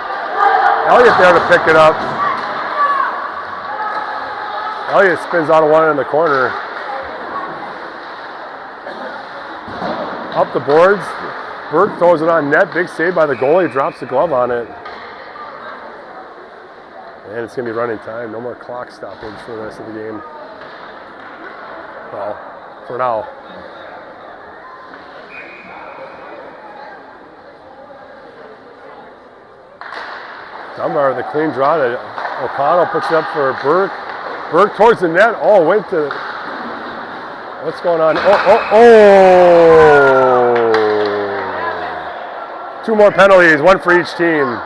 Elliott there to pick it up. Elliott spins out of one in the corner. Up the boards. Burke throws it on net. Big save by the goalie. Drops the glove on it. And it's going to be running time. No more clock stoppage for the rest of the game. Well, for now. Dunbar with a clean draw to O'Connell. Puts it up for Burke. Burke towards the net. Oh, went to... What's going on? Oh! 2 more penalties. 1 for each team.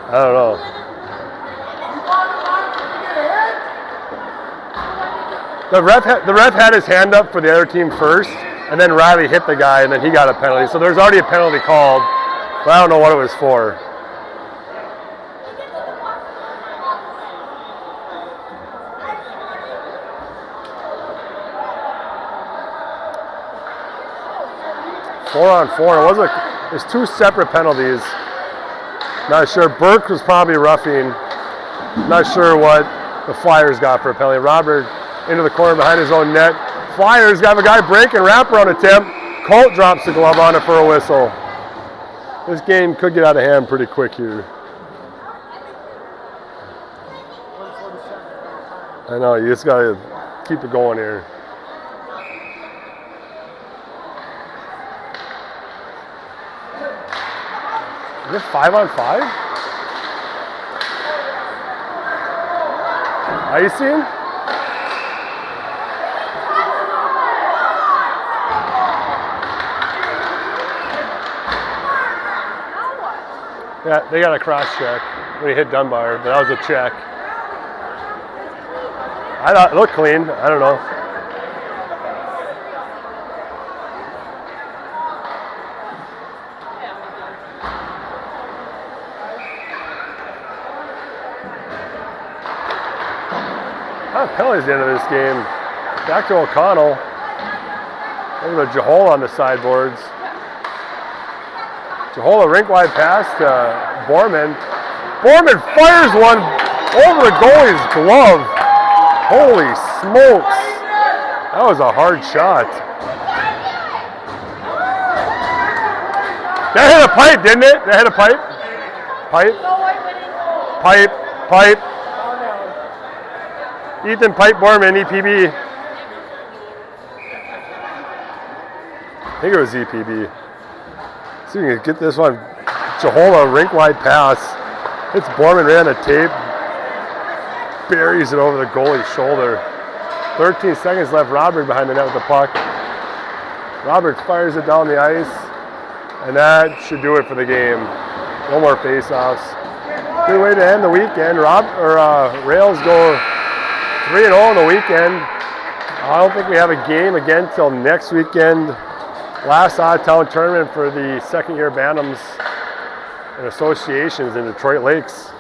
I don't know. The ref had his hand up for the other team first, and then Riley hit the guy, and then he got a penalty. So there's already a penalty called, but I don't know what it was for. 4-on-4. There's 2 separate penalties. Not sure. Burke was probably roughing. Not sure what the Flyers got for a penalty. Robert into the corner behind his own net. Flyers got a guy breaking wraparound attempt. Colt drops the glove on it for a whistle. This game could get out of hand pretty quick here. I know, you just got to keep it going here. Is it 5-on-5? Icing? Yeah, they got a cross check when he hit Dunbar, but that was a check. I thought it looked clean. I don't know. Penalties at the end of this game. Back to O'Connell. Over to Jahola on the sideboards. Jahola rink wide pass to Borman. Borman fires one over the goalie's glove. Holy smokes. That was a hard shot. That hit a pipe, didn't it? That hit a pipe? Pipe? Pipe. Ethan Pipe Borman, EPB. I think it was EPB. See if we can get this one. Jahola, rink wide pass. Hits Borman right on the tape. Buries it over the goalie's shoulder. 13 seconds left. Robert behind the net with the puck. Robert fires it down the ice. And that should do it for the game. No more face-offs. Good way to end the weekend. Rails go 3-0 in the weekend. I don't think we have a game again till next weekend. Last out-of-town tournament for the second-year Bantams and Associations in Detroit Lakes.